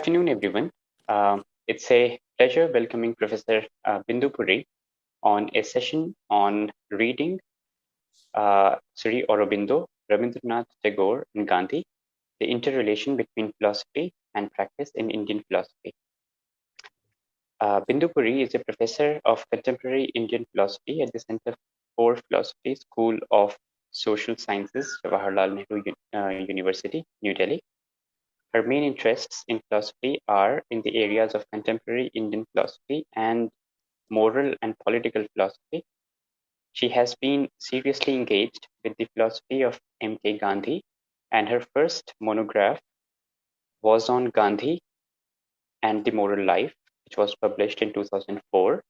afternoon, everyone. It's a pleasure welcoming Professor Bindu Puri on a session on reading Sri Aurobindo, Rabindranath Tagore, and Gandhi, the interrelation between philosophy and practice in Indian philosophy. Bindu Puri is a professor of contemporary Indian philosophy at the Center for Philosophy, School of Social Sciences, Jawaharlal Nehru University, New Delhi. Her main interests in philosophy are in the areas of contemporary Indian philosophy and moral and political philosophy. She has been seriously engaged with the philosophy of M K Gandhi, and her first monograph was on Gandhi and the Moral Life, which was published in 2004.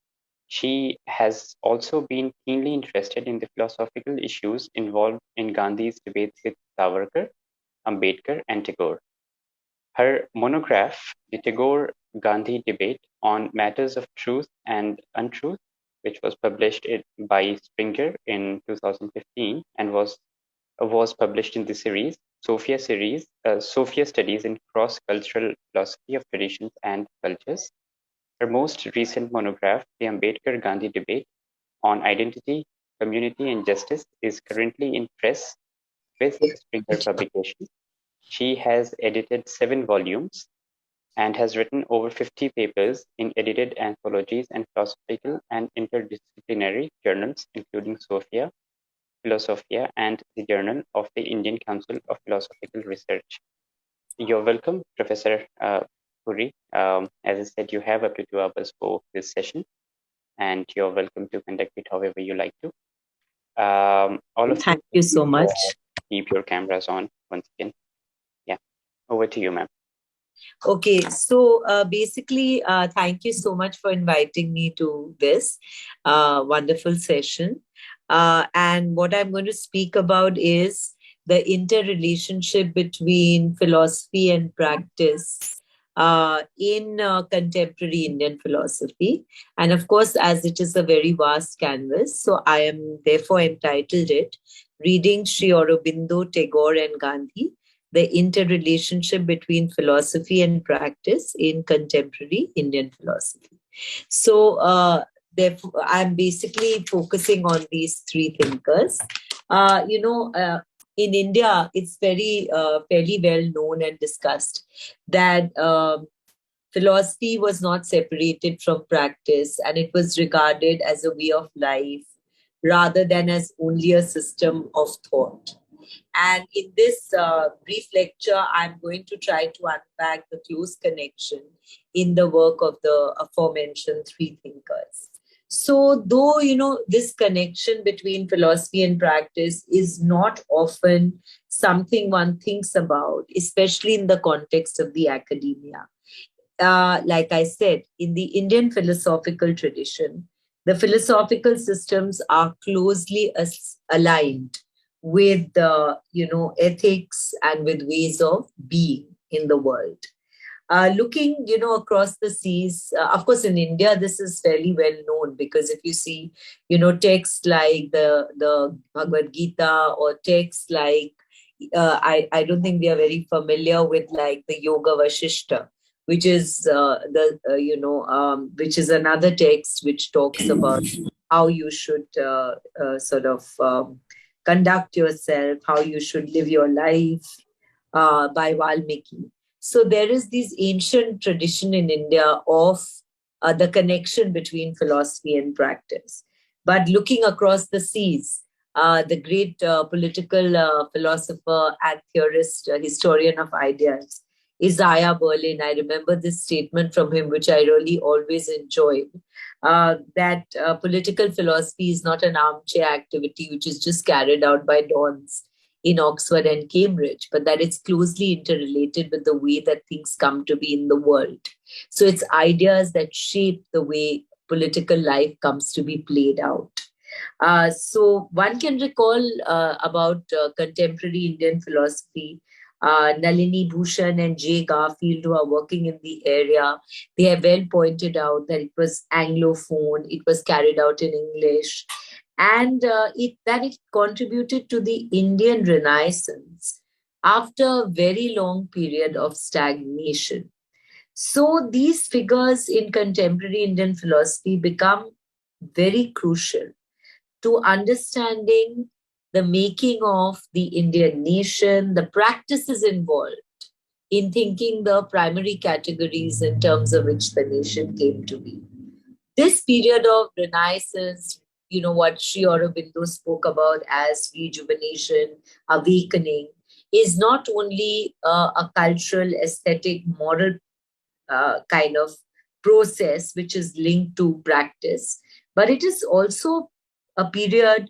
She has also been keenly interested in the philosophical issues involved in Gandhi's debates with Savarkar, Ambedkar, and Tagore. Her monograph, The Tagore-Gandhi Debate on Matters of Truth and Untruth, which was published by Springer in 2015 and was published in the series, Sophia Studies in Cross-Cultural Philosophy of Traditions and Cultures. Her most recent monograph, The Ambedkar-Gandhi Debate on Identity, Community, and Justice, is currently in press with Springer Publications. She has edited 7 volumes and has written over 50 papers in edited anthologies and philosophical and interdisciplinary journals, including Sophia, Philosophia, and the Journal of the Indian Council of Philosophical Research. You're welcome, Professor Puri. As I said, you have up to 2 hours for this session, and you're welcome to conduct it however you like to. All of Thank you so much. Keep your cameras on once again. Yeah, over to you, ma'am. Okay, so basically, thank you so much for inviting me to this wonderful session. And what I'm going to speak about is the interrelationship between philosophy and practice in contemporary Indian philosophy. And of course, as it is a very vast canvas, so I am therefore entitled it Reading Sri Aurobindo, Tagore and Gandhi, the interrelationship between philosophy and practice in contemporary Indian philosophy. So therefore, I'm basically focusing on these 3 thinkers. In India, it's very fairly well known and discussed that philosophy was not separated from practice, and it was regarded as a way of life rather than as only a system of thought. And in this brief lecture, I'm going to try to unpack the close connection in the work of the aforementioned 3 thinkers. So though, this connection between philosophy and practice is not often something one thinks about, especially in the context of the academia. Like I said, in the Indian philosophical tradition, the philosophical systems are closely aligned with ethics and with ways of being in the world. Looking, across the seas, of course, in India, this is fairly well known because if you see, texts like the Bhagavad Gita or texts like, I don't think we are very familiar with like the Yoga Vashishta, which is which is another text which talks about how you should conduct yourself, how you should live your life by Valmiki. So there is this ancient tradition in India of the connection between philosophy and practice. But looking across the seas, the great political philosopher and theorist, historian of ideas, Isaiah Berlin, I remember this statement from him, which I really always enjoyed, that political philosophy is not an armchair activity which is just carried out by dons in Oxford and Cambridge, but that it's closely interrelated with the way that things come to be in the world. So it's ideas that shape the way political life comes to be played out. So one can recall about contemporary Indian philosophy, Nalini Bhushan and J. Garfield, who are working in the area, they have well pointed out that it was Anglophone, it was carried out in English, and it contributed to the Indian Renaissance after a very long period of stagnation. So these figures in contemporary Indian philosophy become very crucial to understanding the making of the Indian nation, the practices involved in thinking the primary categories in terms of which the nation came to be. This period of renaissance, what Sri Aurobindo spoke about as rejuvenation, awakening, is not only a cultural, aesthetic, moral kind of process which is linked to practice, but it is also a period,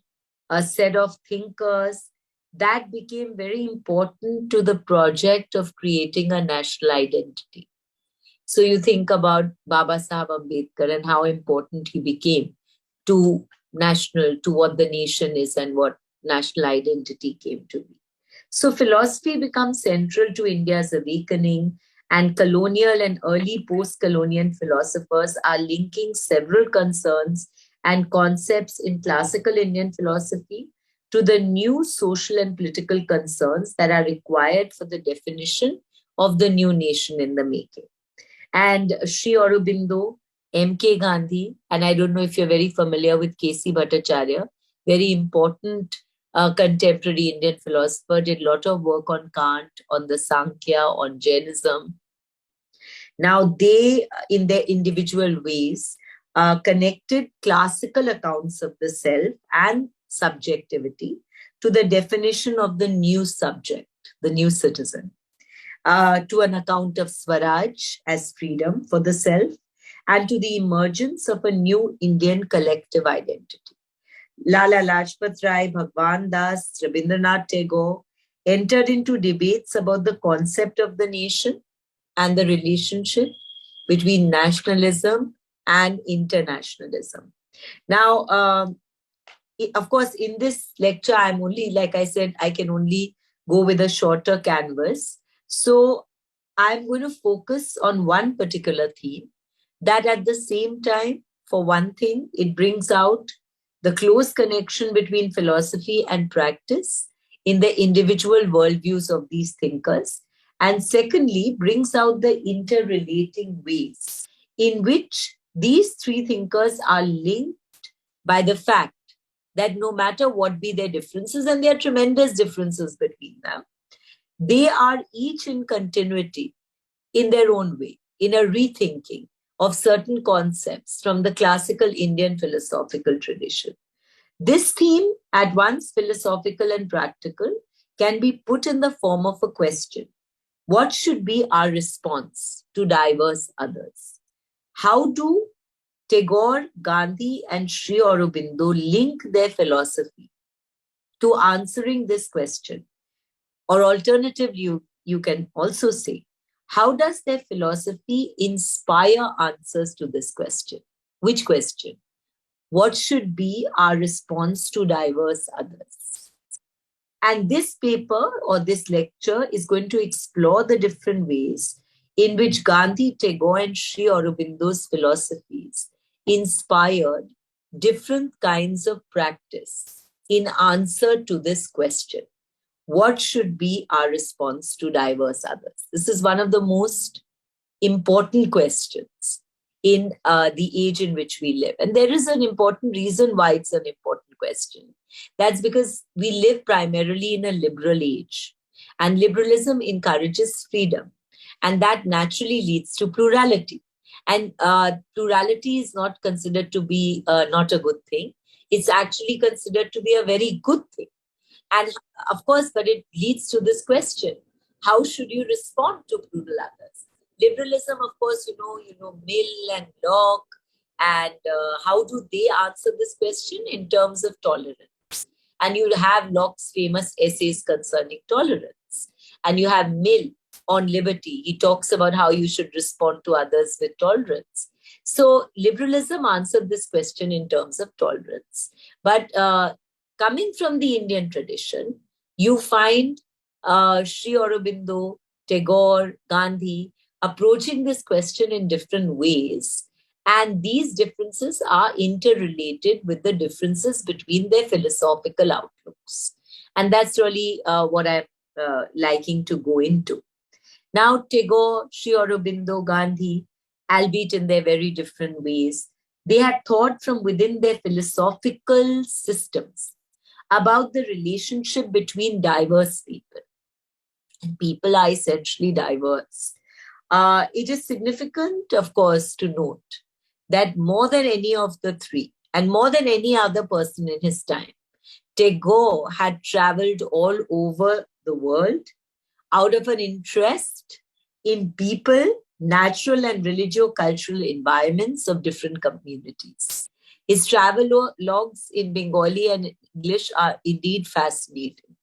a set of thinkers that became very important to the project of creating a national identity. So you think about Baba Sahib Ambedkar and how important he became to what the nation is and what national identity came to be. So philosophy becomes central to India's awakening, and colonial and early post-colonial philosophers are linking several concerns and concepts in classical Indian philosophy to the new social and political concerns that are required for the definition of the new nation in the making. And Sri Aurobindo, M K Gandhi, and I don't know if you're very familiar with K.C. Bhattacharya, very important contemporary Indian philosopher, did a lot of work on Kant, on the Sankhya, on Jainism. Now, they, in their individual ways, connected classical accounts of the self and subjectivity to the definition of the new subject, the new citizen, to an account of Swaraj as freedom for the self, and to the emergence of a new Indian collective identity. Lala Lajpat Rai, Bhagwan Das, Rabindranath Tagore entered into debates about the concept of the nation and the relationship between nationalism and internationalism. Now, of course, in this lecture, I'm only, like I said, I can only go with a shorter canvas. So I'm going to focus on one particular theme that at the same time, for one thing, it brings out the close connection between philosophy and practice in the individual worldviews of these thinkers. And secondly, brings out the interrelating ways in which these three thinkers are linked by the fact that no matter what be their differences, and there are tremendous differences between them, they are each in continuity in their own way, in a rethinking of certain concepts from the classical Indian philosophical tradition. This theme, at once philosophical and practical, can be put in the form of a question. What should be our response to diverse others? How do Tagore, Gandhi, and Sri Aurobindo link their philosophy to answering this question? Or alternatively, you can also say, how does their philosophy inspire answers to this question? Which question? What should be our response to diverse others? And this paper or this lecture is going to explore the different ways in which Gandhi, Tagore, and Sri Aurobindo's philosophies inspired different kinds of practice in answer to this question. What should be our response to diverse others? This is one of the most important questions in the age in which we live. And there is an important reason why it's an important question. That's because we live primarily in a liberal age. And liberalism encourages freedom. And that naturally leads to plurality. And plurality is not considered to be not a good thing. It's actually considered to be a very good thing. And of course, but it leads to this question: how should you respond to plural others? Liberalism, of course, Mill and Locke, and how do they answer this question in terms of tolerance? And you have Locke's famous essays concerning tolerance, and you have Mill on liberty. He talks about how you should respond to others with tolerance. So liberalism answered this question in terms of tolerance, but coming from the Indian tradition, you find Sri Aurobindo, Tagore, Gandhi approaching this question in different ways. And these differences are interrelated with the differences between their philosophical outlooks. And that's really what I'm liking to go into. Now, Tagore, Sri Aurobindo, Gandhi, albeit in their very different ways, they had thought from within their philosophical systems about the relationship between diverse people. And people are essentially diverse. It is significant, of course, to note that more than any of the three, and more than any other person in his time, Tagore had traveled all over the world out of an interest in people, natural and religio-cultural environments of different communities. His travel logs in Bengali and English are indeed fascinating.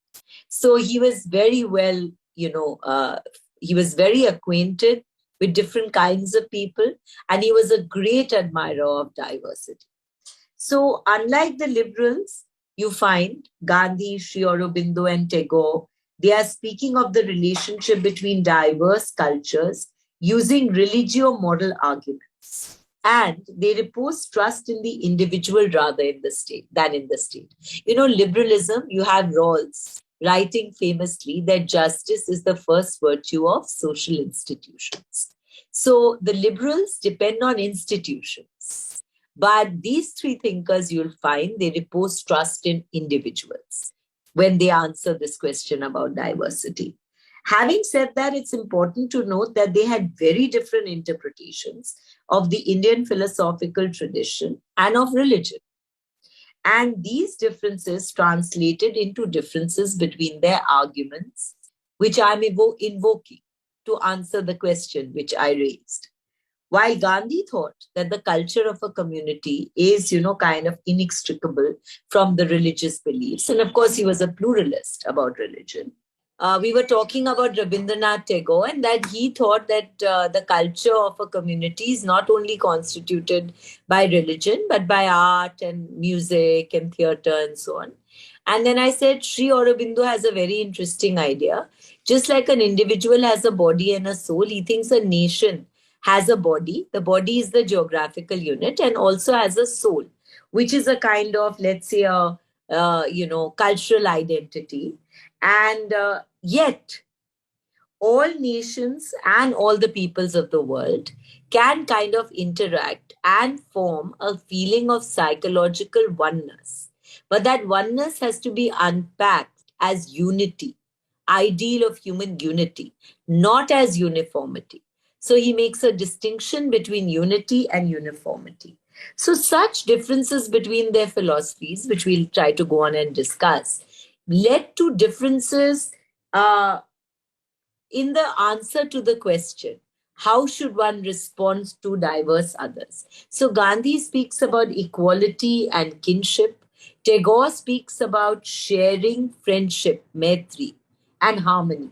So he was very well, he was very acquainted with different kinds of people, and he was a great admirer of diversity. So, unlike the liberals, you find Gandhi, Sri Aurobindo, and Tagore, they are speaking of the relationship between diverse cultures using religio moral arguments. And they repose trust in the individual rather in the state than in the state. Liberalism, you have Rawls writing famously that justice is the first virtue of social institutions. So the liberals depend on institutions. But these three thinkers, you'll find, they repose trust in individuals when they answer this question about diversity. Having said that, it's important to note that they had very different interpretations of the Indian philosophical tradition and of religion. And these differences translated into differences between their arguments, which I'm invoking to answer the question which I raised. While Gandhi thought that the culture of a community is, kind of inextricable from the religious beliefs, and of course he was a pluralist about religion, we were talking about Rabindranath Tagore, and that he thought that the culture of a community is not only constituted by religion, but by art and music and theatre and so on. And then I said, Sri Aurobindo has a very interesting idea. Just like an individual has a body and a soul, he thinks a nation has a body. The body is the geographical unit and also has a soul, which is a kind of, let's say, cultural identity. And yet, all nations and all the peoples of the world can kind of interact and form a feeling of psychological oneness. But that oneness has to be unpacked as unity, ideal of human unity, not as uniformity. So he makes a distinction between unity and uniformity. So such differences between their philosophies, which we'll try to go on and discuss, led to differences in the answer to the question, how should one respond to diverse others? So Gandhi speaks about equality and kinship. Tagore speaks about sharing, friendship, maitri, and harmony.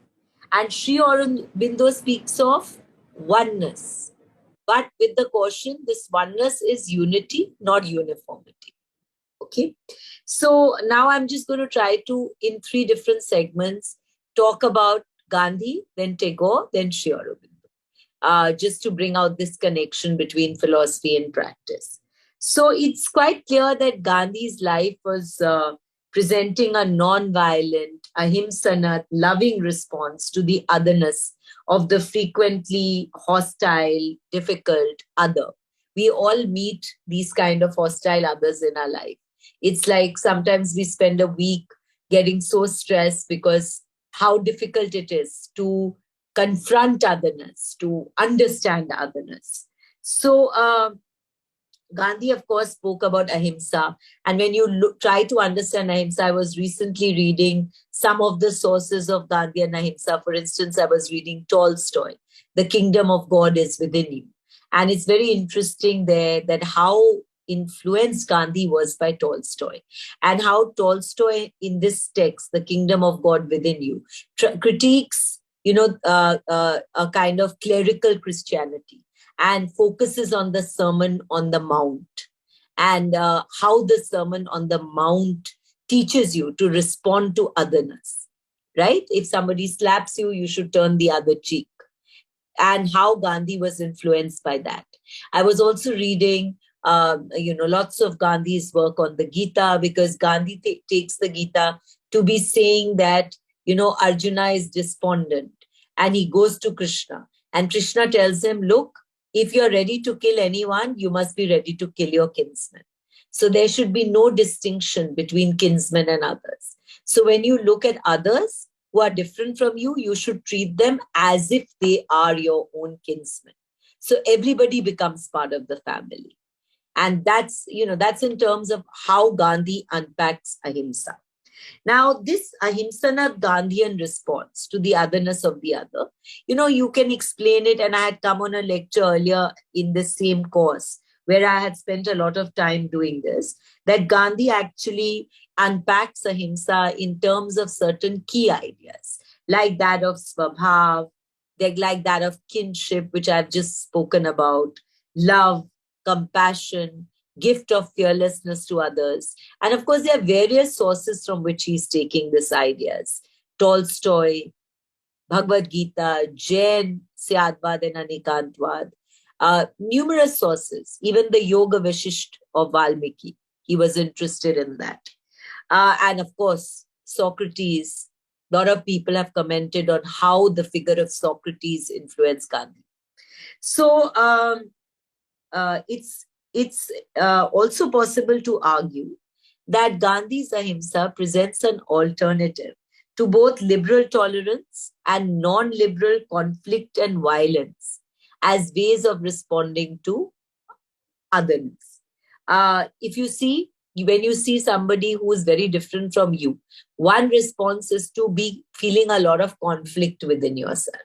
And Sri Aurobindo speaks of oneness. But with the caution, this oneness is unity, not uniformity. Okay. So now I'm just going to try to, in three different segments, talk about Gandhi, then Tagore, then Sri Aurobindo, just to bring out this connection between philosophy and practice. So it's quite clear that Gandhi's life was presenting a non-violent, ahimsa, loving response to the otherness of the frequently hostile, difficult other. We all meet these kind of hostile others in our life. It's like sometimes we spend a week getting so stressed because how difficult it is to confront otherness, to understand otherness. So Gandhi, of course, spoke about ahimsa. And when you try to understand ahimsa, I was recently reading some of the sources of Gandhi and ahimsa. For instance, I was reading Tolstoy, The Kingdom of God is Within You. And it's very interesting there that how influenced Gandhi was by Tolstoy, and how Tolstoy in this text, The Kingdom of God Within You, critiques, a kind of clerical Christianity and focuses on the Sermon on the Mount and how the Sermon on the Mount teaches you to respond to otherness, right? If somebody slaps you, you should turn the other cheek, and how Gandhi was influenced by that. I was also reading lots of Gandhi's work on the Gita, because Gandhi takes the Gita to be saying that, Arjuna is despondent And he goes to Krishna. And Krishna tells him, look, if you're ready to kill anyone, you must be ready to kill your kinsman. So there should be no distinction between kinsmen and others. So when you look at others who are different from you, you should treat them as if they are your own kinsmen. So everybody becomes part of the family. And that's in terms of how Gandhi unpacks ahimsa. Now, this ahimsa Gandhian response to the otherness of the other, you can explain it. And I had come on a lecture earlier in the same course where I had spent a lot of time doing this, that Gandhi actually unpacks ahimsa in terms of certain key ideas, like that of svabhav, like that of kinship, which I've just spoken about, love, compassion, gift of fearlessness to others. And of course, there are various sources from which he's taking these ideas. Tolstoy, Bhagavad Gita, Jain, Syadvad and Anikantvad. Numerous sources, even the Yoga Vashisht of Valmiki. He was interested in that. And of course, Socrates. A lot of people have commented on how the figure of Socrates influenced Gandhi. So it's also possible to argue that Gandhi's ahimsa presents an alternative to both liberal tolerance and non-liberal conflict and violence as ways of responding to otherness. If you see, when you see somebody who is very different from you, one response is to be feeling a lot of conflict within yourself.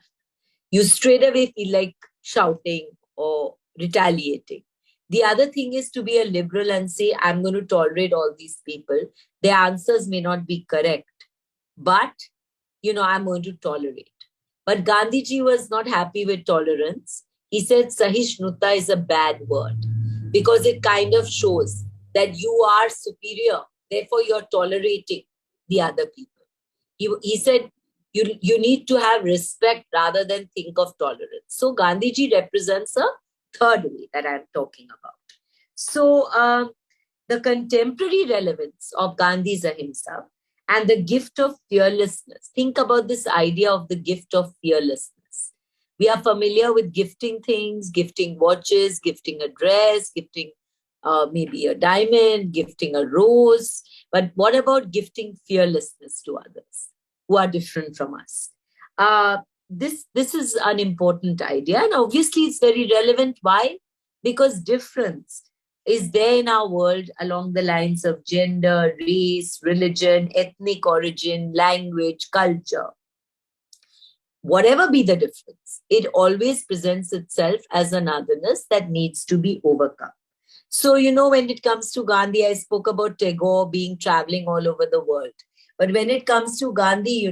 You straight away feel like shouting or retaliating. The other thing is to be a liberal and say, I'm going to tolerate all these people. Their answers may not be correct, but, I'm going to tolerate. But Gandhiji was not happy with tolerance. He said Sahishnuta is a bad word because it kind of shows that you are superior. Therefore, you're tolerating the other people. He said, you need to have respect rather than think of tolerance. So Gandhiji represents a third way that I'm talking about. So the contemporary relevance of Gandhi's ahimsa and the gift of fearlessness. Think about this idea of the gift of fearlessness. We are familiar with gifting things, gifting watches, gifting a dress, gifting maybe a diamond, gifting a rose. But what about gifting fearlessness to others who are different from us? This is an important idea. And obviously, it's very relevant. Why? Because difference is there in our world along the lines of gender, race, religion, ethnic origin, language, culture. Whatever be the difference, it always presents itself as an otherness that needs to be overcome. So, when it comes to Gandhi, I spoke about Tagore traveling all over the world. But when it comes to Gandhi,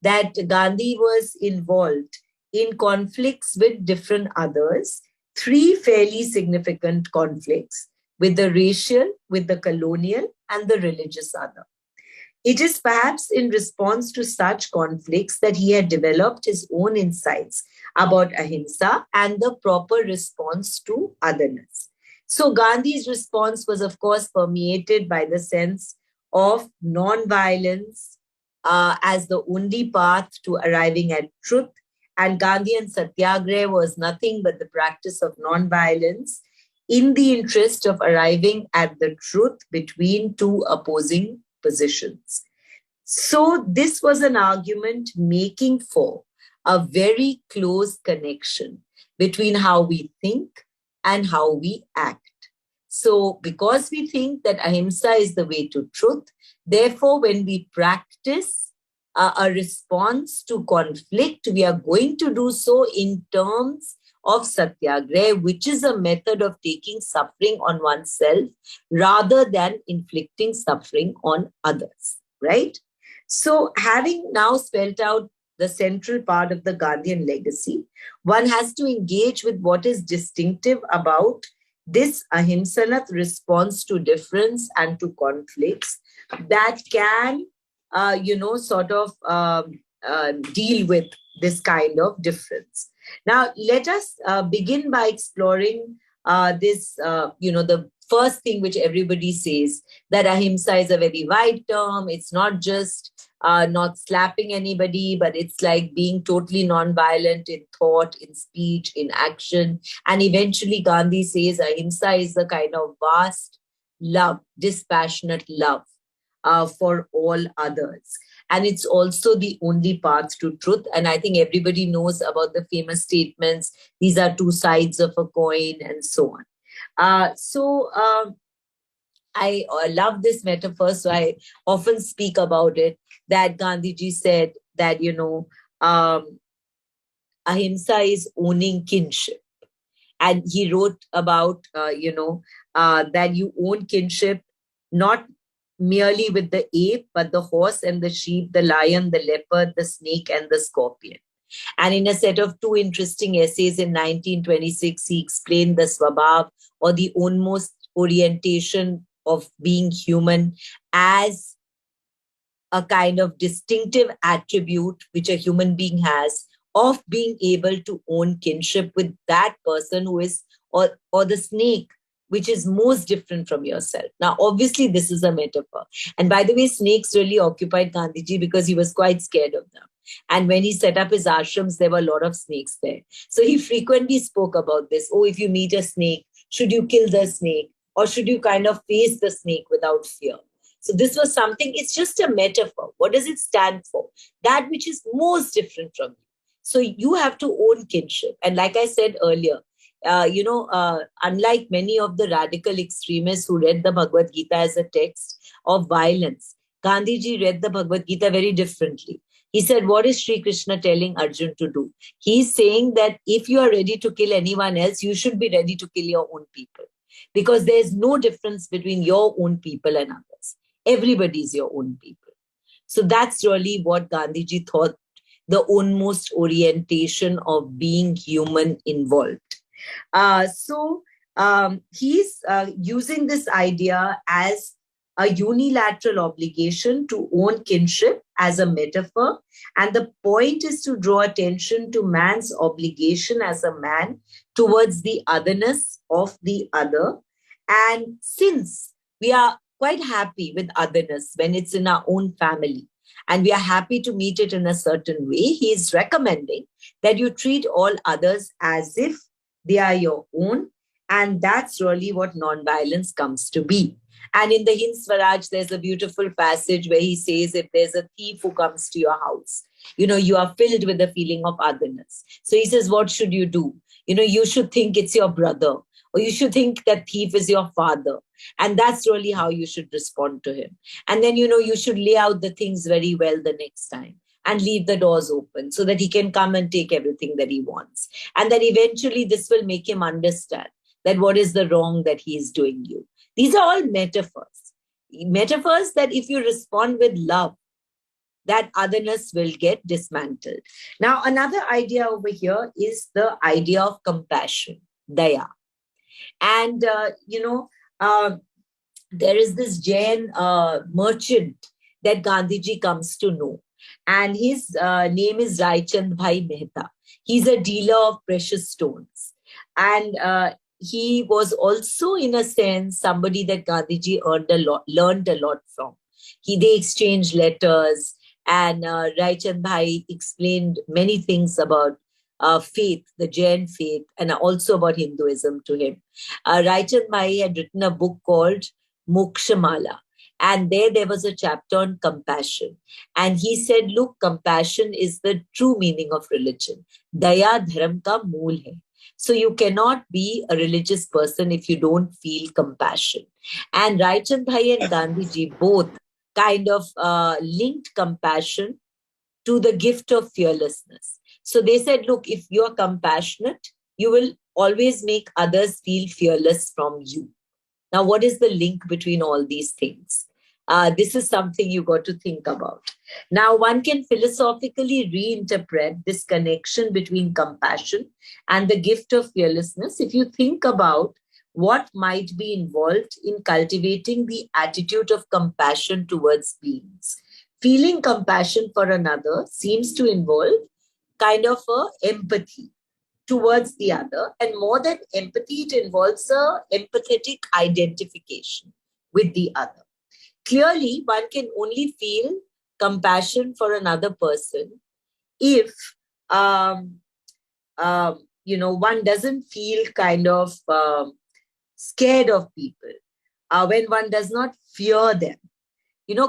that Gandhi was involved in conflicts with different others, 3 fairly significant conflicts with the racial, with the colonial, and the religious other. It is perhaps in response to such conflicts that he had developed his own insights about ahimsa and the proper response to otherness. So Gandhi's response was, of course, permeated by the sense of non-violence as the only path to arriving at truth. And Gandhian Satyagraha was nothing but the practice of non-violence in the interest of arriving at the truth between 2 opposing positions. So this was an argument making for a very close connection between how we think and how we act. So because we think that ahimsa is the way to truth, therefore when we practice a response to conflict, we are going to do so in terms of satyagraha, which is a method of taking suffering on oneself rather than inflicting suffering on others, right? So having now spelled out the central part of the Gandhian legacy, one has to engage with what is distinctive about this ahimsanath response to difference and to conflicts that can, deal with this kind of difference. Now, let us begin by exploring the first thing which everybody says, that ahimsa is a very wide term. It's not just not slapping anybody, but it's like being totally non-violent in thought, in speech, in action. And eventually Gandhi says ahimsa is the kind of vast love, dispassionate love for all others. And it's also the only path to truth. And I think everybody knows about the famous statements, these are two sides of a coin, and so on. I love this metaphor, so I often speak about it, that Gandhiji said that, ahimsa is owning kinship. And he wrote about, that you own kinship not merely with the ape, but the horse and the sheep, the lion, the leopard, the snake, and the scorpion. And in a set of two interesting essays in 1926, he explained the swabhav, or the ownmost orientation of being human, as a kind of distinctive attribute which a human being has of being able to own kinship with that person who is, or the snake, which is most different from yourself. Now, obviously, this is a metaphor. And by the way, snakes really occupied Gandhiji because he was quite scared of them. And when he set up his ashrams, there were a lot of snakes there. So he frequently spoke about this. Oh, if you meet a snake, should you kill the snake? Or should you kind of face the snake without fear? So this was something, it's just a metaphor. What does it stand for? That which is most different from you. So you have to own kinship. And like I said earlier, unlike many of the radical extremists who read the Bhagavad Gita as a text of violence, Gandhiji read the Bhagavad Gita very differently. He said, what is Sri Krishna telling Arjun to do? He's saying that if you are ready to kill anyone else, you should be ready to kill your own people. Because there's no difference between your own people and others. Everybody is your own people. So that's really what Gandhiji thought the ownmost orientation of being human involved. He's using this idea as a unilateral obligation to own kinship as a metaphor. And the point is to draw attention to man's obligation as a man towards the otherness of the other. And since we are quite happy with otherness when it's in our own family, and we are happy to meet it in a certain way, he is recommending that you treat all others as if they are your own. And that's really what nonviolence comes to be. And in the Hind Swaraj, there's a beautiful passage where he says, if there's a thief who comes to your house, you are filled with the feeling of otherness. So he says, what should you do? You should think it's your brother, or you should think that thief is your father. And that's really how you should respond to him. And then, you should lay out the things very well the next time and leave the doors open so that he can come and take everything that he wants. And then eventually this will make him understand that what is the wrong that he is doing you. These are all metaphors. Metaphors that if you respond with love, that otherness will get dismantled. Now, another idea over here is the idea of compassion, daya. And, there is this Jain merchant that Gandhiji comes to know. And his name is Raichand Bhai Mehta. He's a dealer of precious stones. And he was also, in a sense, somebody that Gandhiji learned a lot from. They exchanged letters, and Raichand Bhai explained many things about faith, the Jain faith, and also about Hinduism to him. Raichand Bhai had written a book called Mokshamala. And there was a chapter on compassion. And he said, look, compassion is the true meaning of religion. Daya dharam ka mool hai. So you cannot be a religious person if you don't feel compassion. And Raichand Bhai and Gandhiji both kind of linked compassion to the gift of fearlessness. So they said, look, if you're compassionate, you will always make others feel fearless from you. Now, what is the link between all these things? This is something you got to think about. Now, one can philosophically reinterpret this connection between compassion and the gift of fearlessness if you think about what might be involved in cultivating the attitude of compassion towards beings. Feeling compassion for another seems to involve kind of empathy towards the other, and more than empathy, it involves a empathetic identification with the other. Clearly, one can only feel compassion for another person if one doesn't feel kind of scared of people, when one does not fear them.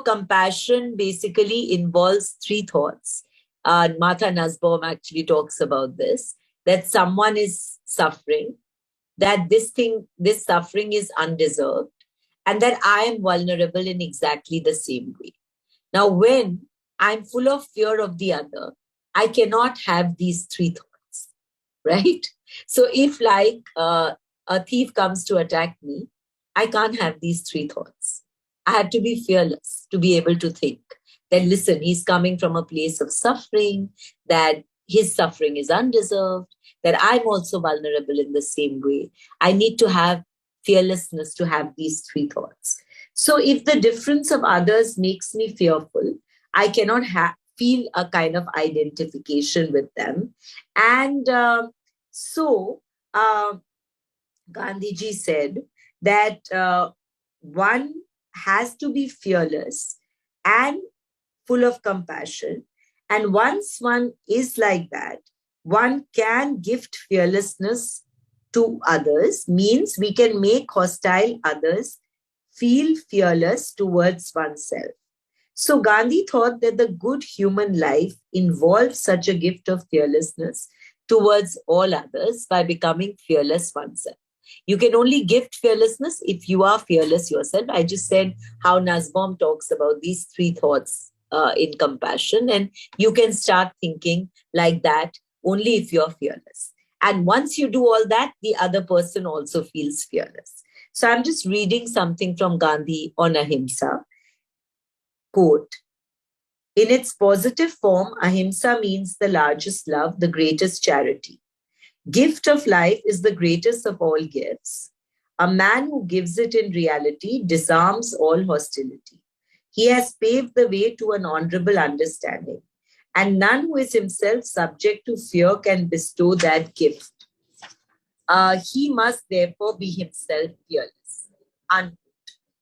Compassion basically involves three thoughts. Martha Nussbaum actually talks about this, that someone is suffering, that this suffering is undeserved, and that I am vulnerable in exactly the same way. Now, when I'm full of fear of the other, I cannot have these three thoughts, right? So if a thief comes to attack me, I can't have these three thoughts. I had to be fearless to be able to think that, listen, he's coming from a place of suffering, that his suffering is undeserved, that I'm also vulnerable in the same way. I need to have fearlessness to have these three thoughts. So if the difference of others makes me fearful, I cannot feel a kind of identification with them. And so Gandhiji said that one has to be fearless and full of compassion. And once one is like that, one can gift fearlessness to others, means we can make hostile others feel fearless towards oneself. So Gandhi thought that the good human life involves such a gift of fearlessness towards all others by becoming fearless oneself. You can only gift fearlessness if you are fearless yourself. I just said how Nussbaum talks about these three thoughts in compassion, and you can start thinking like that only if you're fearless. And once you do all that, the other person also feels fearless. So I'm just reading something from Gandhi on Ahimsa. Quote, in its positive form, Ahimsa means the largest love, the greatest charity. Gift of life is the greatest of all gifts. A man who gives it in reality disarms all hostility. He has paved the way to an honorable understanding, and none who is himself subject to fear can bestow that gift. He must therefore be himself fearless. Unquote.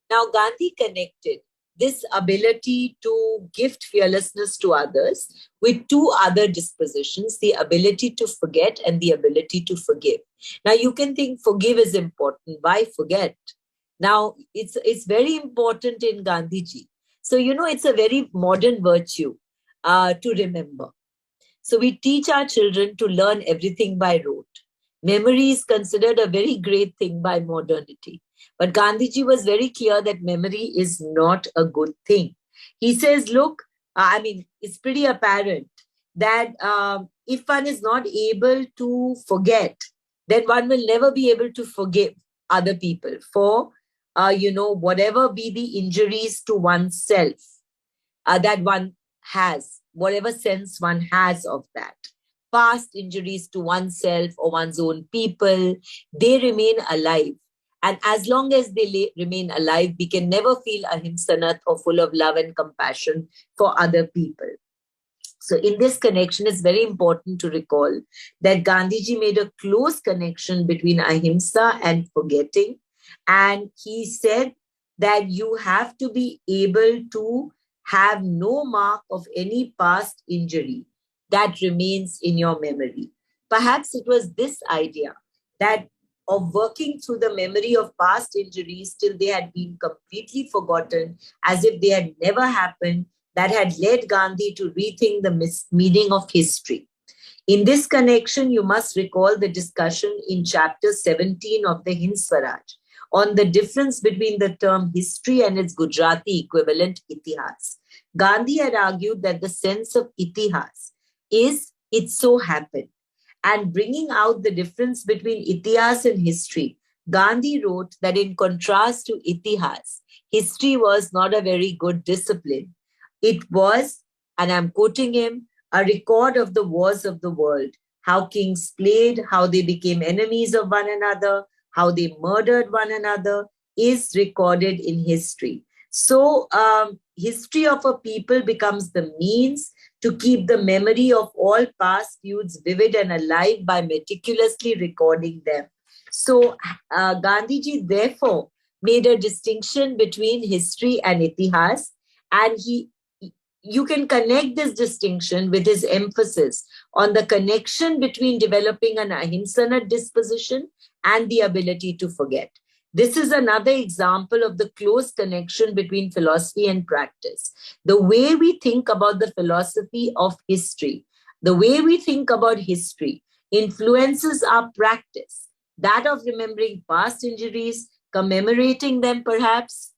Now, Gandhi connected this ability to gift fearlessness to others with two other dispositions, the ability to forget and the ability to forgive. Now, you can think forgive is important. Why forget? Now, it's very important in Gandhiji. So, it's a very modern virtue to remember. So we teach our children to learn everything by rote. Memory is considered a very great thing by modernity. But Gandhiji was very clear that memory is not a good thing. He says, look, it's pretty apparent that if one is not able to forget, then one will never be able to forgive other people for, whatever be the injuries to oneself that one has, whatever sense one has of that. Past injuries to oneself or one's own people, they remain alive. And as long as they remain alive, we can never feel ahimsanath or full of love and compassion for other people. So in this connection, it's very important to recall that Gandhiji made a close connection between ahimsa and forgetting. And he said that you have to be able to have no mark of any past injury that remains in your memory. Perhaps it was this idea that of working through the memory of past injuries till they had been completely forgotten, as if they had never happened, that had led Gandhi to rethink the meaning of history. In this connection, you must recall the discussion in chapter 17 of the Hind Swaraj on the difference between the term history and its Gujarati equivalent itihas. Gandhi had argued that the sense of itihas is it so happened. And bringing out the difference between itihas and history, Gandhi wrote that in contrast to itihas, history was not a very good discipline. It was, and I'm quoting him, a record of the wars of the world, how kings played, how they became enemies of one another, how they murdered one another, is recorded in history. So, history of a people becomes the means to keep the memory of all past feuds vivid and alive by meticulously recording them. So, Gandhiji therefore made a distinction between history and itihas, and he you can connect this distinction with his emphasis on the connection between developing an ahimsana disposition and the ability to forget. This is another example of the close connection between philosophy and practice. The way we think about the philosophy of history, the way we think about history influences our practice, that of remembering past injuries, commemorating them perhaps.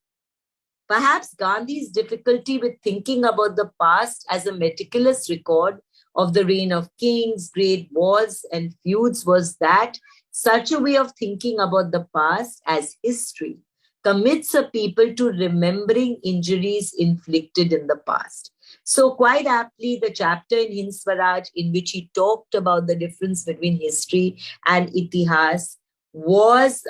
Perhaps Gandhi's difficulty with thinking about the past as a meticulous record of the reign of kings, great wars, and feuds was that such a way of thinking about the past as history commits a people to remembering injuries inflicted in the past. So, quite aptly, the chapter in Hind Swaraj, in which he talked about the difference between history and itihas, was,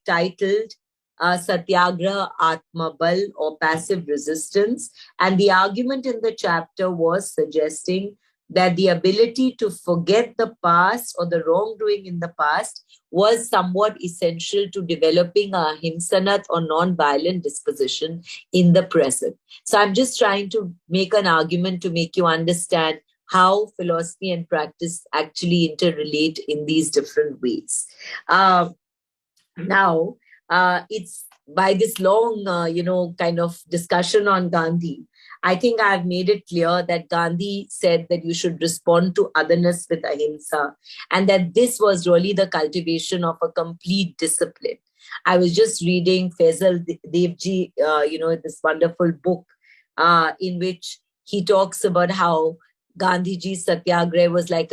titled Satyagraha Atma Bal, or passive resistance. And the argument in the chapter was suggesting that the ability to forget the past or the wrongdoing in the past was somewhat essential to developing a himsanat or non-violent disposition in the present. So I'm just trying to make an argument to make you understand how philosophy and practice actually interrelate in these different ways. Now, it's by this long, kind of discussion on Gandhi, I think I've made it clear that Gandhi said that you should respond to otherness with ahimsa, and that this was really the cultivation of a complete discipline. I was just reading Faisal Devji, this wonderful book in which he talks about how Gandhiji's satyagraha was like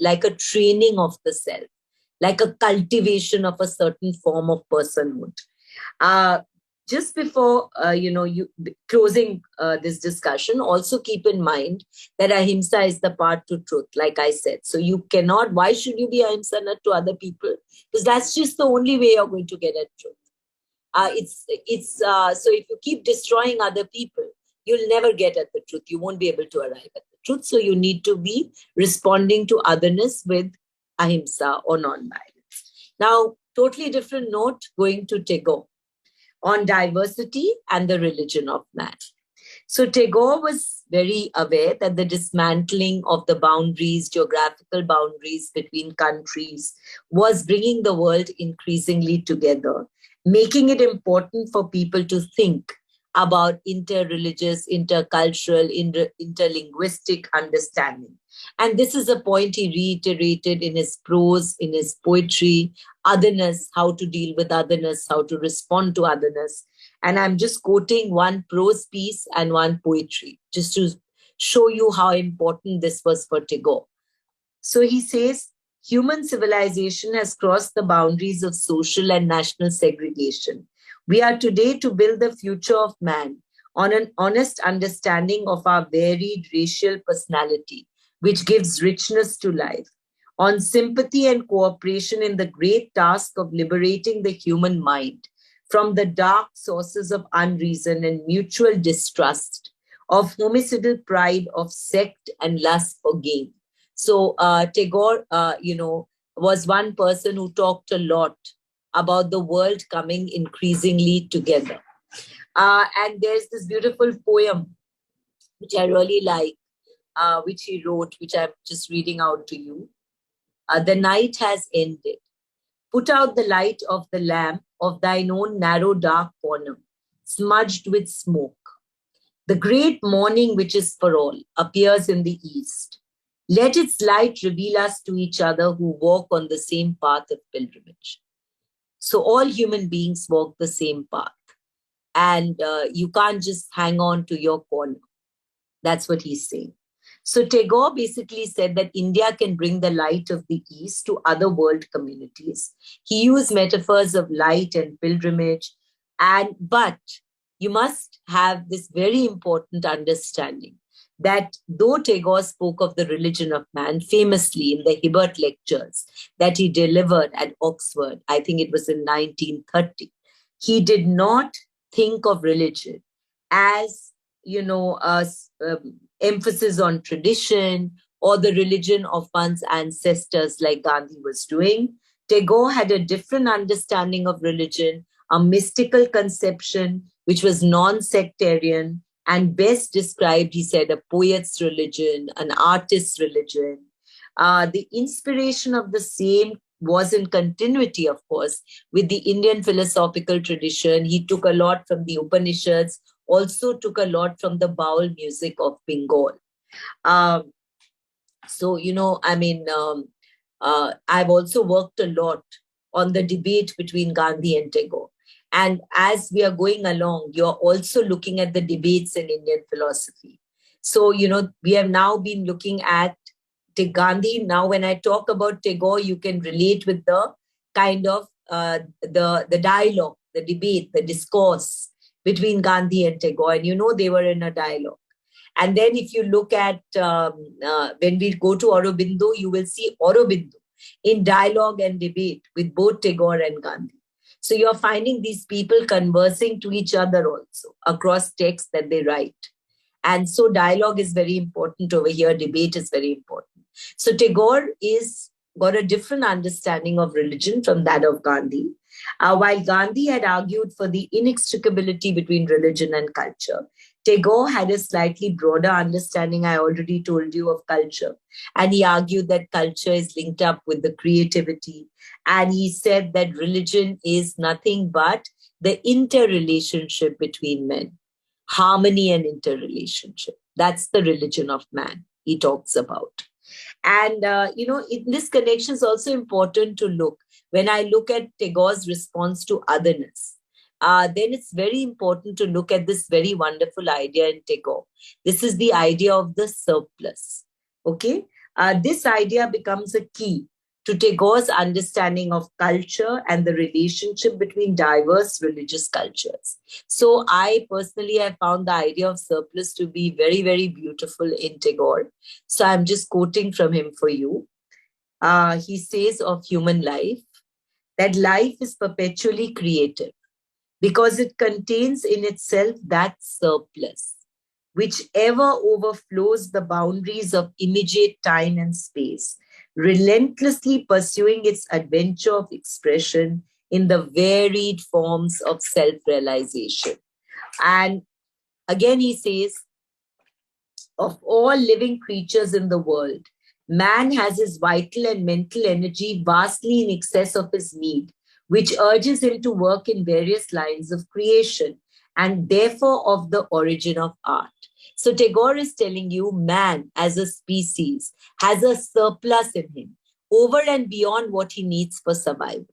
like a training of the self, like a cultivation of a certain form of personhood. Just before, you closing this discussion, also keep in mind that ahimsa is the path to truth, like I said. So you cannot, why should you be ahimsa to other people? Because that's just the only way you're going to get at truth. So if you keep destroying other people, you'll never get at the truth. You won't be able to arrive at the truth. So you need to be responding to otherness with ahimsa or non-violence. Now, totally different note, going to Tagore on diversity and the religion of man. So Tagore was very aware that the dismantling of the boundaries, geographical boundaries between countries, was bringing the world increasingly together, making it important for people to think about interreligious, intercultural, interlinguistic understanding. And this is a point he reiterated in his prose, in his poetry, otherness, how to deal with otherness, how to respond to otherness. And I'm just quoting one prose piece and one poetry, just to show you how important this was for Tagore. So he says, human civilization has crossed the boundaries of social and national segregation. We are today to build the future of man on an honest understanding of our varied racial personality, which gives richness to life, on sympathy and cooperation in the great task of liberating the human mind from the dark sources of unreason and mutual distrust, of homicidal pride, of sect and lust for gain. So Tagore, was one person who talked a lot about the world coming increasingly together. And there's this beautiful poem, which I really like, which he wrote, which I'm just reading out to you. The night has ended. Put out the light of the lamp of thine own narrow dark corner, smudged with smoke. The great morning which is for all appears in the east. Let its light reveal us to each other who walk on the same path of pilgrimage. So all human beings walk the same path. And you can't just hang on to your corner. That's what he's saying. So Tagore basically said that India can bring the light of the East to other world communities. He used metaphors of light and pilgrimage. But you must have this very important understanding that though Tagore spoke of the religion of man famously in the Hibbert lectures that he delivered at Oxford, I think it was in 1930, he did not think of religion as, emphasis on tradition or the religion of one's ancestors like Gandhi was doing. Tagore had a different understanding of religion, a mystical conception which was non-sectarian, and best described, he said, a poet's religion, an artist's religion. The inspiration of the same was in continuity, of course, with the Indian philosophical tradition. He took a lot from the Upanishads, also took a lot from the Baul music of Bengal. Um, so, I've also worked a lot on the debate between Gandhi and Tagore. And as we are going along, you're also looking at the debates in Indian philosophy. So, we have now been looking at Gandhi. Now, when I talk about Tagore, you can relate with the kind of the dialogue, the debate, the discourse between Gandhi and Tagore. And they were in a dialogue. And then if you look at, when we go to Aurobindo, you will see Aurobindo in dialogue and debate with both Tagore and Gandhi. So you're finding these people conversing to each other also across texts that they write. And so dialogue is very important over here. Debate is very important. So Tagore is got a different understanding of religion from that of Gandhi. While Gandhi had argued for the inextricability between religion and culture, Tagore had a slightly broader understanding, I already told you, of culture. And he argued that culture is linked up with the creativity. And he said that religion is nothing but the interrelationship between men, harmony and interrelationship. That's the religion of man he talks about. And, in this connection is also important to look. When I look at Tagore's response to otherness, then it's very important to look at this very wonderful idea in Tagore. This is the idea of the surplus. Okay? This idea becomes a key to Tagore's understanding of culture and the relationship between diverse religious cultures. So I personally have found the idea of surplus to be very, very beautiful in Tagore. So I'm just quoting from him for you. He says of human life that life is perpetually creative because it contains in itself that surplus, whichever overflows the boundaries of immediate time and space, relentlessly pursuing its adventure of expression in the varied forms of self-realization. And again, he says, of all living creatures in the world, man has his vital and mental energy vastly in excess of his need, which urges him to work in various lines of creation and therefore of the origin of art. So Tagore is telling you man as a species has a surplus in him over and beyond what he needs for survival.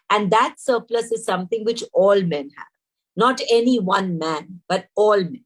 And that surplus is something which all men have, not any one man, but all men.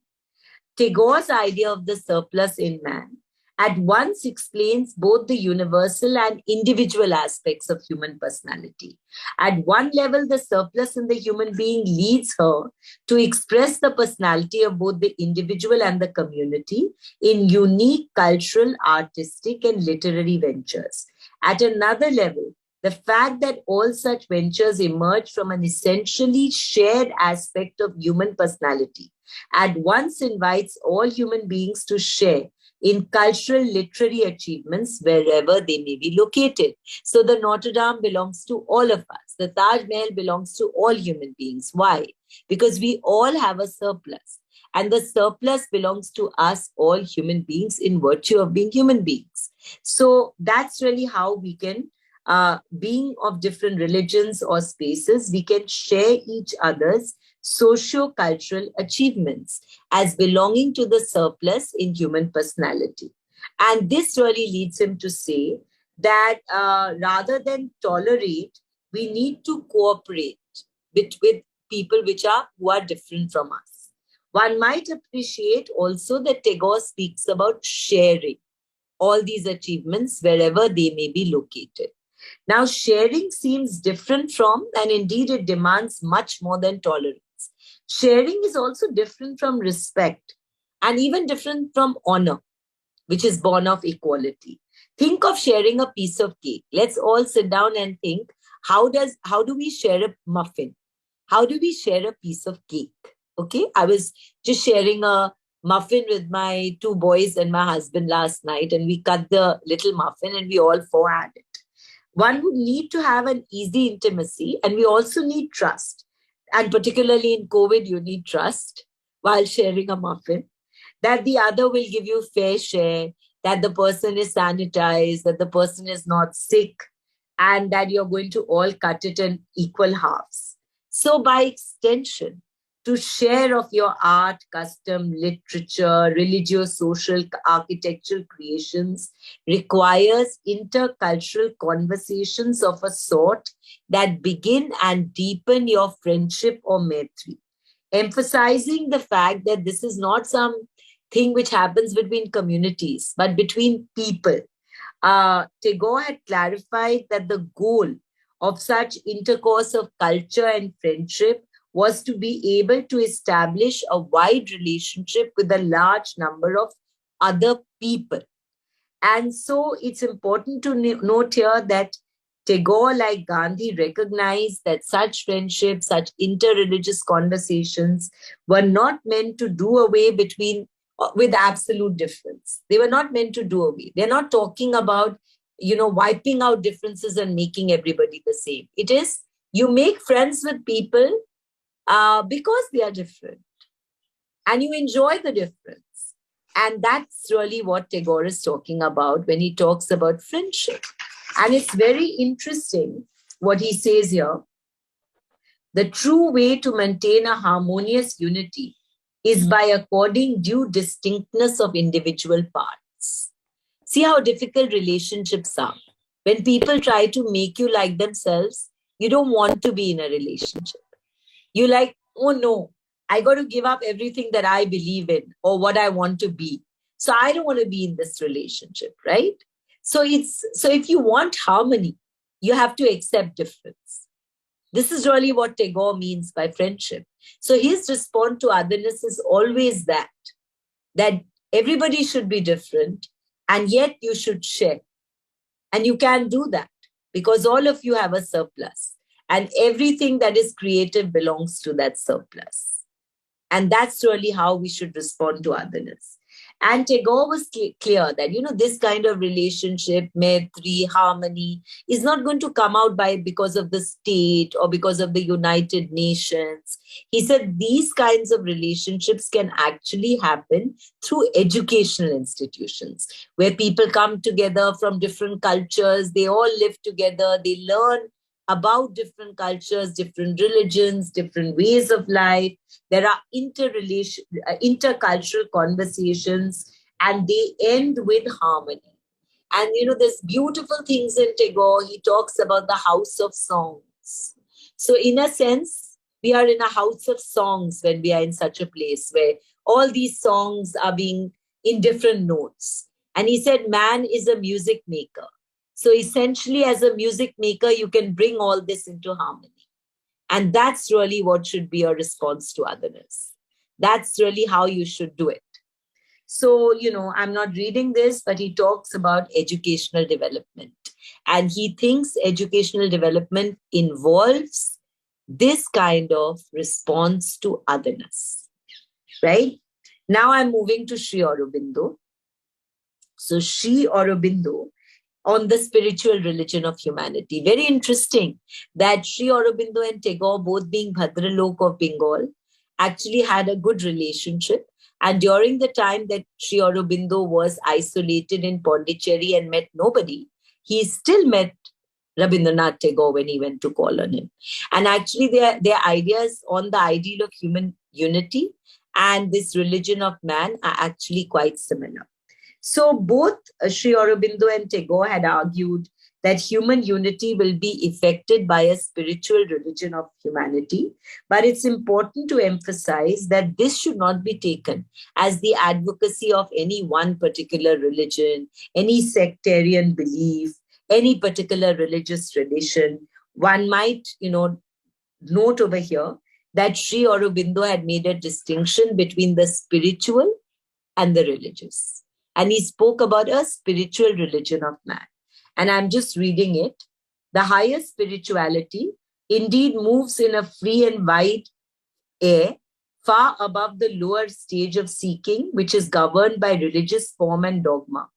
Tagore's idea of the surplus in man at once explains both the universal and individual aspects of human personality. At one level, the surplus in the human being leads her to express the personality of both the individual and the community in unique cultural, artistic, and literary ventures. At another level, the fact that all such ventures emerge from an essentially shared aspect of human personality at once invites all human beings to share in cultural literary achievements wherever they may be located. So the Notre Dame belongs to all of us. The Taj Mahal belongs to all human beings. Why? Because we all have a surplus. And the surplus belongs to us, all human beings, in virtue of being human beings. So that's really how we can, being of different religions or spaces, we can share each other's socio-cultural achievements as belonging to the surplus in human personality. And this really leads him to say that rather than tolerate, we need to cooperate with people who are different from us. One might appreciate also that Tagore speaks about sharing all these achievements wherever they may be located. Now, sharing seems different from, and indeed it demands much more than tolerance. Sharing is also different from respect and even different from honor, which is born of equality. Think of sharing a piece of cake. Let's all sit down and think, how do we share a muffin? How do we share a piece of cake? Okay, I was just sharing a muffin with my two boys and my husband last night, and we cut the little muffin and we all four had it. One would need to have an easy intimacy, and we also need trust. And particularly in COVID, you need trust. while sharing a muffin, that the other will give you fair share, that the person is sanitized, that the person is not sick, and that you're going to all cut it in equal halves. So, by extension, to share of your art, custom, literature, religious, social, architectural creations requires intercultural conversations of a sort that begin and deepen your friendship or maitri, emphasizing the fact that this is not some thing which happens between communities, but between people. Tagore had clarified that the goal of such intercourse of culture and friendship was to be able to establish a wide relationship with a large number of other people. And so it's important to note here that Tagore, like Gandhi, recognized that such friendships, such interreligious conversations were not meant to do away with absolute difference. They were not meant to do away. They're not talking about, wiping out differences and making everybody the same. It is you make friends with people because they are different and you enjoy the difference. And that's really what Tagore is talking about when he talks about friendship. And it's very interesting what he says here. The true way to maintain a harmonious unity is by according due distinctness of individual parts. See how difficult relationships are. When people try to make you like themselves, you don't want to be in a relationship. You like, oh no, I got to give up everything that I believe in or what I want to be. So I don't want to be in this relationship, right? So if you want harmony, you have to accept difference. This is really what Tagore means by friendship. So his response to otherness is always that everybody should be different and yet you should share. And you can do that because all of you have a surplus. And everything that is creative belongs to that surplus. And that's really how we should respond to otherness. And Tagore was clear that, this kind of relationship, maitri, harmony, is not going to come out because of the state or because of the United Nations. He said these kinds of relationships can actually happen through educational institutions where people come together from different cultures, they all live together, they learn about different cultures, different religions, different ways of life. There are intercultural conversations and they end with harmony. And, there's beautiful things in Tagore. He talks about the house of songs. So in a sense, we are in a house of songs when we are in such a place where all these songs are being in different notes. And he said, man is a music maker. So essentially, as a music maker, you can bring all this into harmony. And that's really what should be your response to otherness. That's really how you should do it. So, I'm not reading this, but he talks about educational development. And he thinks educational development involves this kind of response to otherness. Right? Now I'm moving to Sri Aurobindo. So Sri Aurobindo on the spiritual religion of humanity. Very interesting that Sri Aurobindo and Tagore, both being Bhadralok of Bengal, actually had a good relationship. And during the time that Sri Aurobindo was isolated in Pondicherry and met nobody, he still met Rabindranath Tagore when he went to call on him. And actually their ideas on the ideal of human unity and this religion of man are actually quite similar. So both Sri Aurobindo and Tagore had argued that human unity will be effected by a spiritual religion of humanity. But it's important to emphasize that this should not be taken as the advocacy of any one particular religion, any sectarian belief, any particular religious tradition. One might, note over here that Sri Aurobindo had made a distinction between the spiritual and the religious. And he spoke about a spiritual religion of man. And I'm just reading it. The higher spirituality indeed moves in a free and wide air, far above the lower stage of seeking, which is governed by religious form and dogma.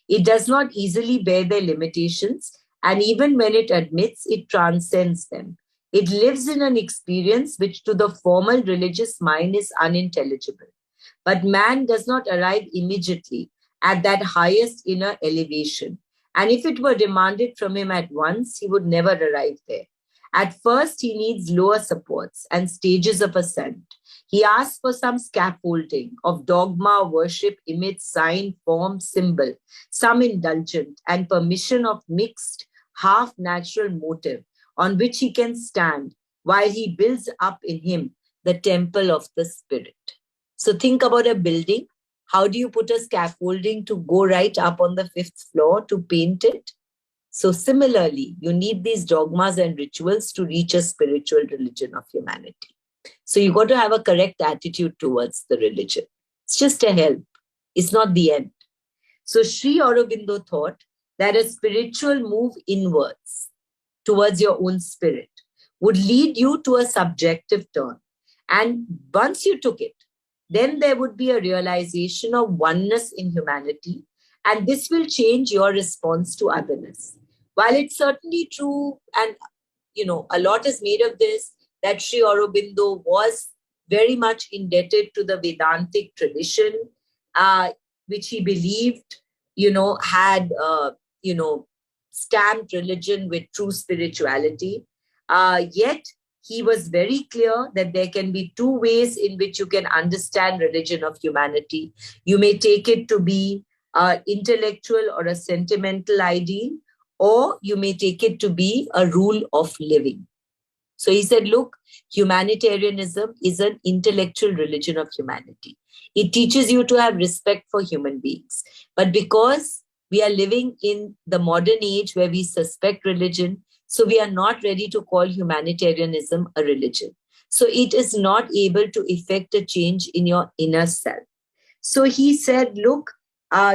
It does not easily bear their limitations, and even when it admits, it transcends them. It lives in an experience which to the formal religious mind is unintelligible. But man does not arrive immediately at that highest inner elevation. And if it were demanded from him at once, he would never arrive there. At first, he needs lower supports and stages of ascent. He asks for some scaffolding of dogma, worship, image, sign, form, symbol, some indulgent, and permission of mixed, half natural motive on which he can stand while he builds up in him the temple of the spirit. So think about a building. How do you put a scaffolding to go right up on the fifth floor to paint it? So similarly, you need these dogmas and rituals to reach a spiritual religion of humanity. So you got to have a correct attitude towards the religion. It's just a help. It's not the end. So Sri Aurobindo thought that a spiritual move inwards towards your own spirit would lead you to a subjective turn. And once you took it, then there would be a realization of oneness in humanity, and this will change your response to otherness. While it's certainly true, and a lot is made of this, that Sri Aurobindo was very much indebted to the Vedantic tradition, which he believed, had, stamped religion with true spirituality. Yet he was very clear that there can be two ways in which you can understand religion of humanity. You may take it to be an intellectual or a sentimental ideal, or you may take it to be a rule of living. So he said, look, humanitarianism is an intellectual religion of humanity. It teaches you to have respect for human beings. But because we are living in the modern age where we suspect religion, so we are not ready to call humanitarianism a religion. So it is not able to effect a change in your inner self. So he said, look,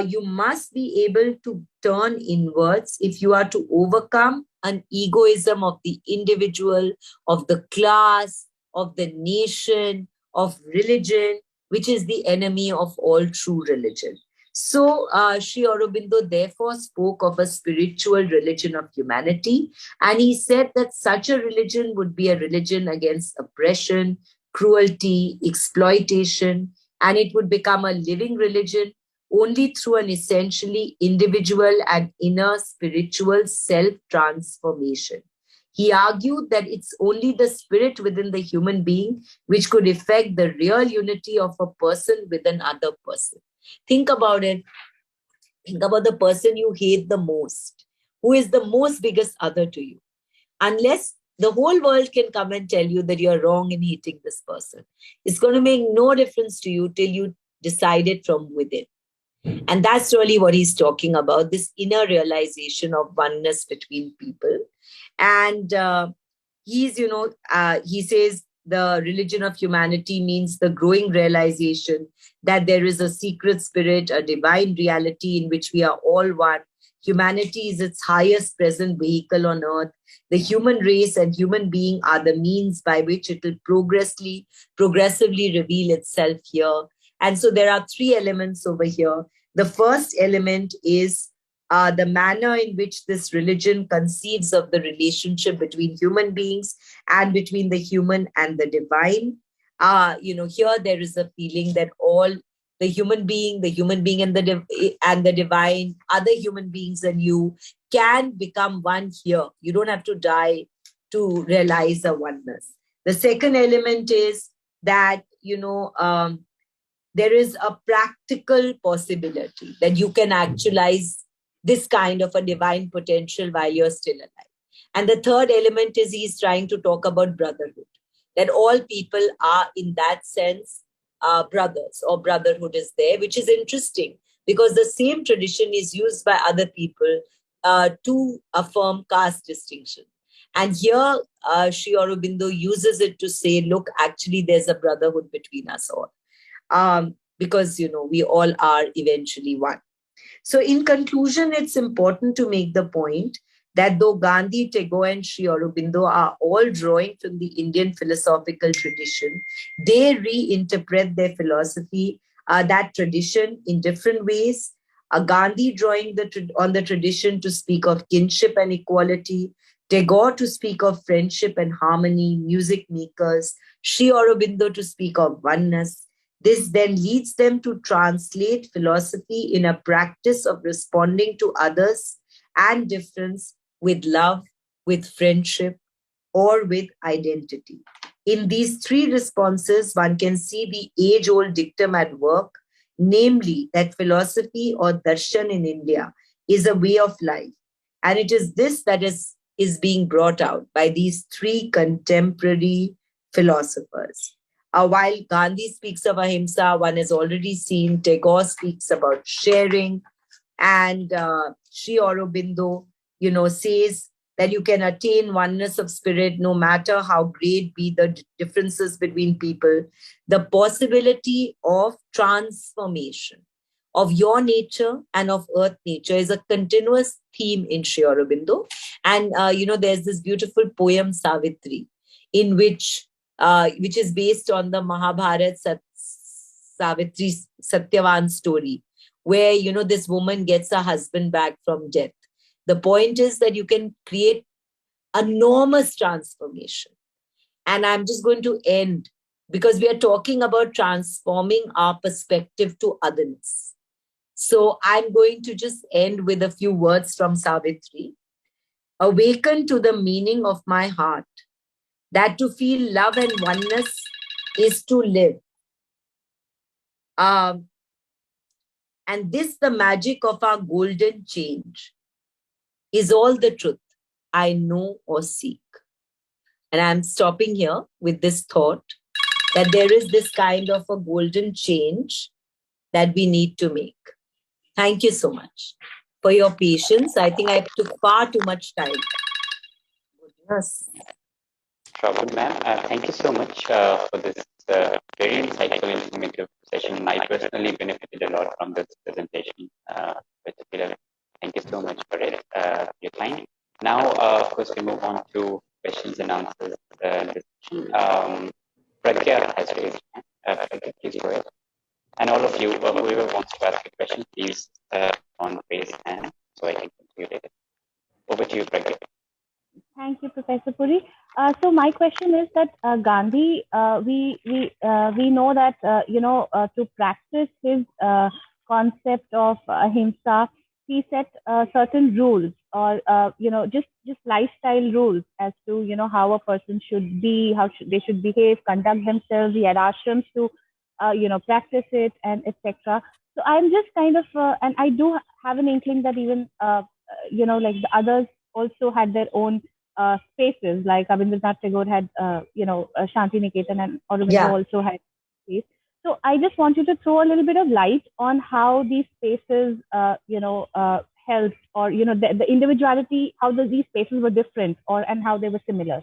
you must be able to turn inwards if you are to overcome an egoism of the individual, of the class, of the nation, of religion, which is the enemy of all true religion. So Sri Aurobindo therefore spoke of a spiritual religion of humanity, and he said that such a religion would be a religion against oppression, cruelty, exploitation, and it would become a living religion only through an essentially individual and inner spiritual self-transformation. He argued that it's only the spirit within the human being which could effect the real unity of a person with another person. Think about it. Think about the person you hate the most. Who is the most biggest other to you? Unless the whole world can come and tell you that you're wrong in hating this person, it's going to make no difference to you till you decide it from within. And that's really what he's talking about, this inner realization of oneness between people. And he says the religion of humanity means the growing realization that there is a secret spirit, a divine reality in which we are all one. Humanity is its highest present vehicle on earth. The human race and human being are the means by which it will progressively reveal itself here. And so there are three elements over here. The first element is the manner in which this religion conceives of the relationship between human beings and between the human and the divine. Here there is a feeling that all the human being and the divine, other human beings and you can become one here. You don't have to die to realize a oneness. The second element is that, there is a practical possibility that you can actualize this kind of a divine potential while you're still alive. And the third element is he's trying to talk about brotherhood, that all people are in that sense brothers, or brotherhood is there, which is interesting because the same tradition is used by other people to affirm caste distinction. And here Sri Aurobindo uses it to say, look, actually there's a brotherhood between us all. Because, we all are eventually one. So in conclusion, it's important to make the point that though Gandhi, Tagore, and Sri Aurobindo are all drawing from the Indian philosophical tradition, they reinterpret their philosophy, that tradition in different ways. Gandhi drawing on the tradition to speak of kinship and equality, Tagore to speak of friendship and harmony, music makers, Sri Aurobindo to speak of oneness. This then leads them to translate philosophy in a practice of responding to others and difference with love, with friendship, or with identity. In these three responses, one can see the age-old dictum at work, namely that philosophy or darshan in India is a way of life. And it is this that is being brought out by these three contemporary philosophers. While Gandhi speaks of ahimsa, one has already seen Tagore speaks about sharing, and Sri Aurobindo, says that you can attain oneness of spirit no matter how great be the differences between people. The possibility of transformation of your nature and of earth nature is a continuous theme in Sri Aurobindo. And, there's this beautiful poem, Savitri, in which is based on the Mahabharat Savitri Satyavan story, where, this woman gets her husband back from death. The point is that you can create enormous transformation. And I'm just going to end because we are talking about transforming our perspective to otherness. So I'm going to just end with a few words from Savitri. Awaken to the meaning of my heart, that to feel love and oneness is to live. And this, the magic of our golden change, is all the truth I know or seek. And I'm stopping here with this thought that there is this kind of a golden change that we need to make. Thank you so much for your patience. I think I took far too much time. Yes. Good, ma'am. Thank you so much for this very insightful and informative session. I personally benefited a lot from this presentation. Particularly, thank you so much for it, your time. Now, of course, we move on to questions and answers. Pragya has raised hand. Pragya, please go ahead. And all of you, whoever wants to ask a question, please on raise hand so I can compute it. Over to you, Pragya. Thank you, Professor Puri. So my question is that Gandhi, we know that to practice his concept of ahimsa, he set certain rules or just lifestyle rules as to how a person should be, they should behave, conduct themselves. He had ashrams to practice it and etc. So I'm just kind of and I do have an inkling that even like the others also had their own spaces, like Rabindranath Tagore had, Shanti Niketan, and Aurobindo also had space. So I just want you to throw a little bit of light on how these spaces, helped, or the individuality, how these spaces were different, and how they were similar.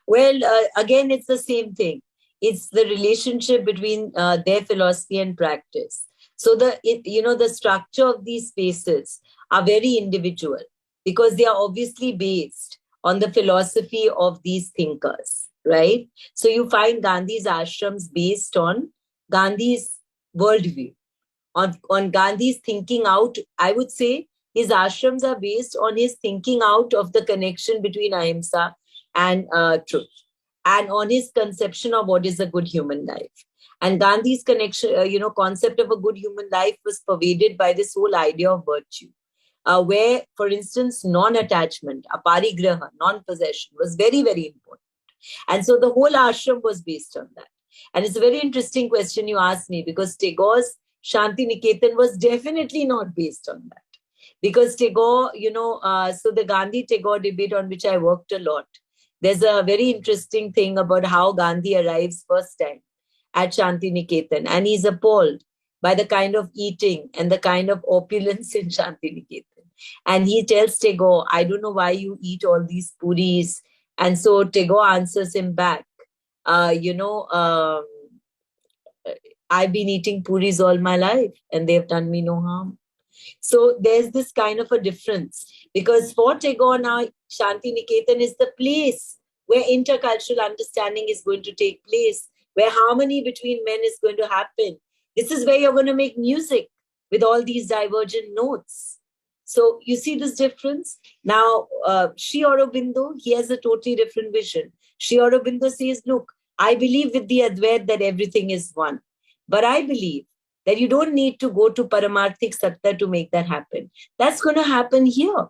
Well, again, it's the same thing. It's the relationship between their philosophy and practice. So the structure of these spaces are very individual, because they are obviously based on the philosophy of these thinkers, right? So you find Gandhi's ashrams based on Gandhi's worldview, on Gandhi's thinking out. I would say his ashrams are based on his thinking out of the connection between ahimsa and truth, and on his conception of what is a good human life. And Gandhi's connection, concept of a good human life was pervaded by this whole idea of virtue. Where, for instance, non-attachment, aparigraha, non-possession was very, very important. And so the whole ashram was based on that. And it's a very interesting question you asked me, because Tagore's Shanti Niketan was definitely not based on that. Because Tagore, so the Gandhi-Tagore debate, on which I worked a lot, there's a very interesting thing about how Gandhi arrives first time at Shanti Niketan. And he's appalled by the kind of eating and the kind of opulence in Shanti Niketan. And he tells Tagore, I don't know why you eat all these puris. And so Tagore answers him back, I've been eating puris all my life and they've done me no harm. So there's this kind of a difference, because for Tagore now, Shanti Niketan is the place where intercultural understanding is going to take place, where harmony between men is going to happen. This is where you're going to make music with all these divergent notes. So you see this difference? Now, Sri Aurobindo, he has a totally different vision. Sri Aurobindo says, look, I believe with the Advait that everything is one. But I believe that you don't need to go to Paramarthik Satta to make that happen. That's going to happen here.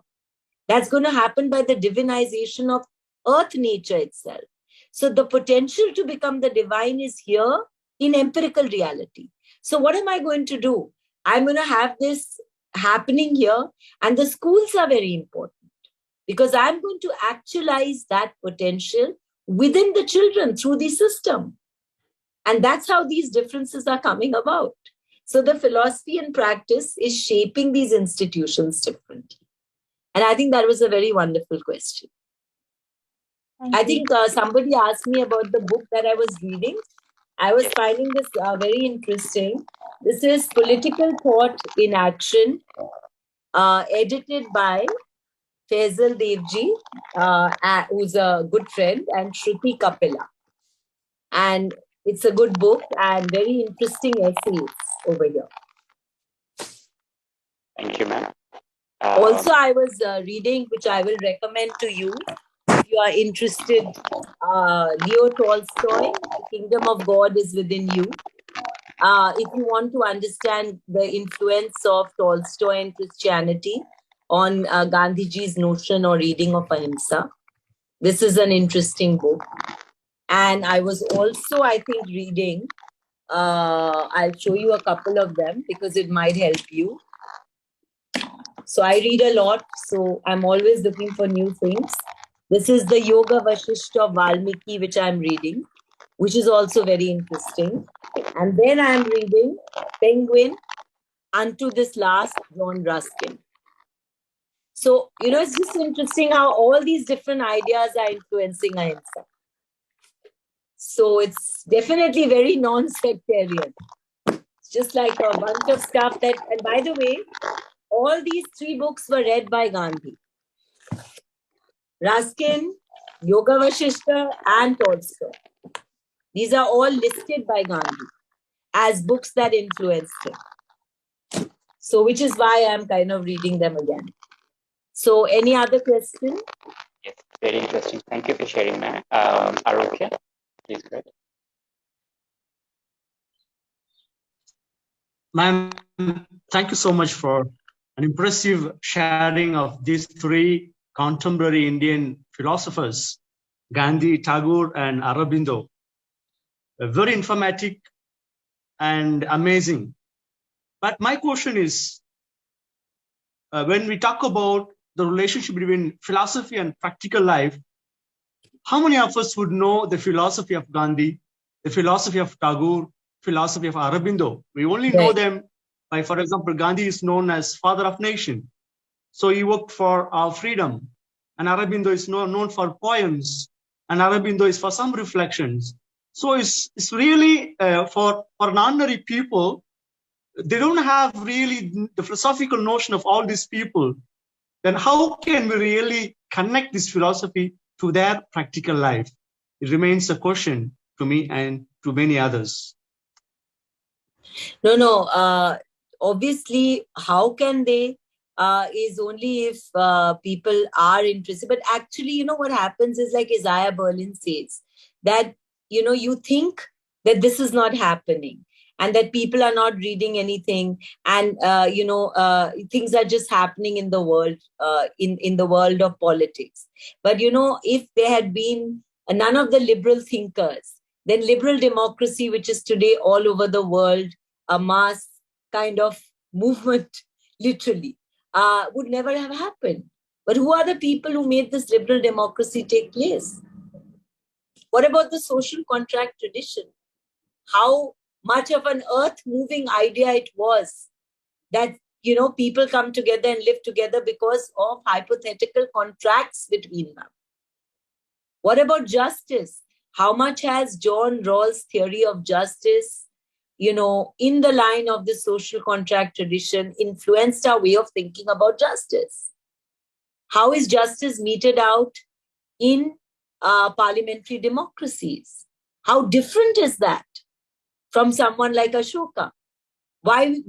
That's going to happen by the divinization of earth nature itself. So the potential to become the divine is here in empirical reality. So what am I going to do? I'm going to have this happening here, and the schools are very important because I'm going to actualize that potential within the children through the system. And that's how these differences are coming about. So the philosophy and practice is shaping these institutions differently. And I think that was a very wonderful question. I think somebody asked me about the book that I was reading. I was finding this very interesting. This is Political Thought in Action, edited by Faisal Devji, who's a good friend, and Shruti Kapila. And it's a good book and very interesting essays over here. Thank you, ma'am. Also, I was reading, which I will recommend to you, if you are interested, Leo Tolstoy, The Kingdom of God is Within You. If you want to understand the influence of Tolstoy and Christianity on Gandhiji's notion or reading of Ahimsa, this is an interesting book. And I was also, I think, reading, I'll show you a couple of them because it might help you. So I read a lot, so I'm always looking for new things. This is the Yoga Vashishta of Valmiki, which I'm reading, which is also very interesting. And then I'm reading Penguin, Unto This Last, John Ruskin. So, it's just interesting how all these different ideas are influencing Ahimsa. So it's definitely very non-sectarian. It's just like a bunch of stuff that, and by the way, all these 3 books were read by Gandhi. Ruskin, Yoga Vashishta, and Tolstoy. These are all listed by Gandhi as books that influenced him. So, which is why I'm kind of reading them again. So, any other question? Yes, very interesting. Thank you for sharing, ma'am. Arokya, please go ahead. Ma'am, thank you so much for an impressive sharing of these 3 contemporary Indian philosophers, Gandhi, Tagore, and Aurobindo. Very informative and amazing. But my question is, when we talk about the relationship between philosophy and practical life, how many of us would know the philosophy of Gandhi, the philosophy of Tagore, philosophy of Aurobindo? We only know them by, for example, Gandhi is known as father of nation. So he worked for our freedom. And Aurobindo is known for poems. And Aurobindo is for some reflections. So it's really for ordinary people, they don't have really the philosophical notion of all these people. Then how can we really connect this philosophy to their practical life? It remains a question to me and to many others. No. Obviously, how can they is only if people are interested. But actually, what happens is like Isaiah Berlin says, that, you think that this is not happening and that people are not reading anything and, things are just happening in the world, in the world of politics. But, if there had been none of the liberal thinkers, then liberal democracy, which is today all over the world, a mass kind of movement, literally, would never have happened. But who are the people who made this liberal democracy take place? What about the social contract tradition? How much of an earth-moving idea it was that, people come together and live together because of hypothetical contracts between them. What about justice? How much has John Rawls' theory of justice, in the line of the social contract tradition, influenced our way of thinking about justice? How is justice meted out in parliamentary democracies? How different is that from someone like Ashoka? Why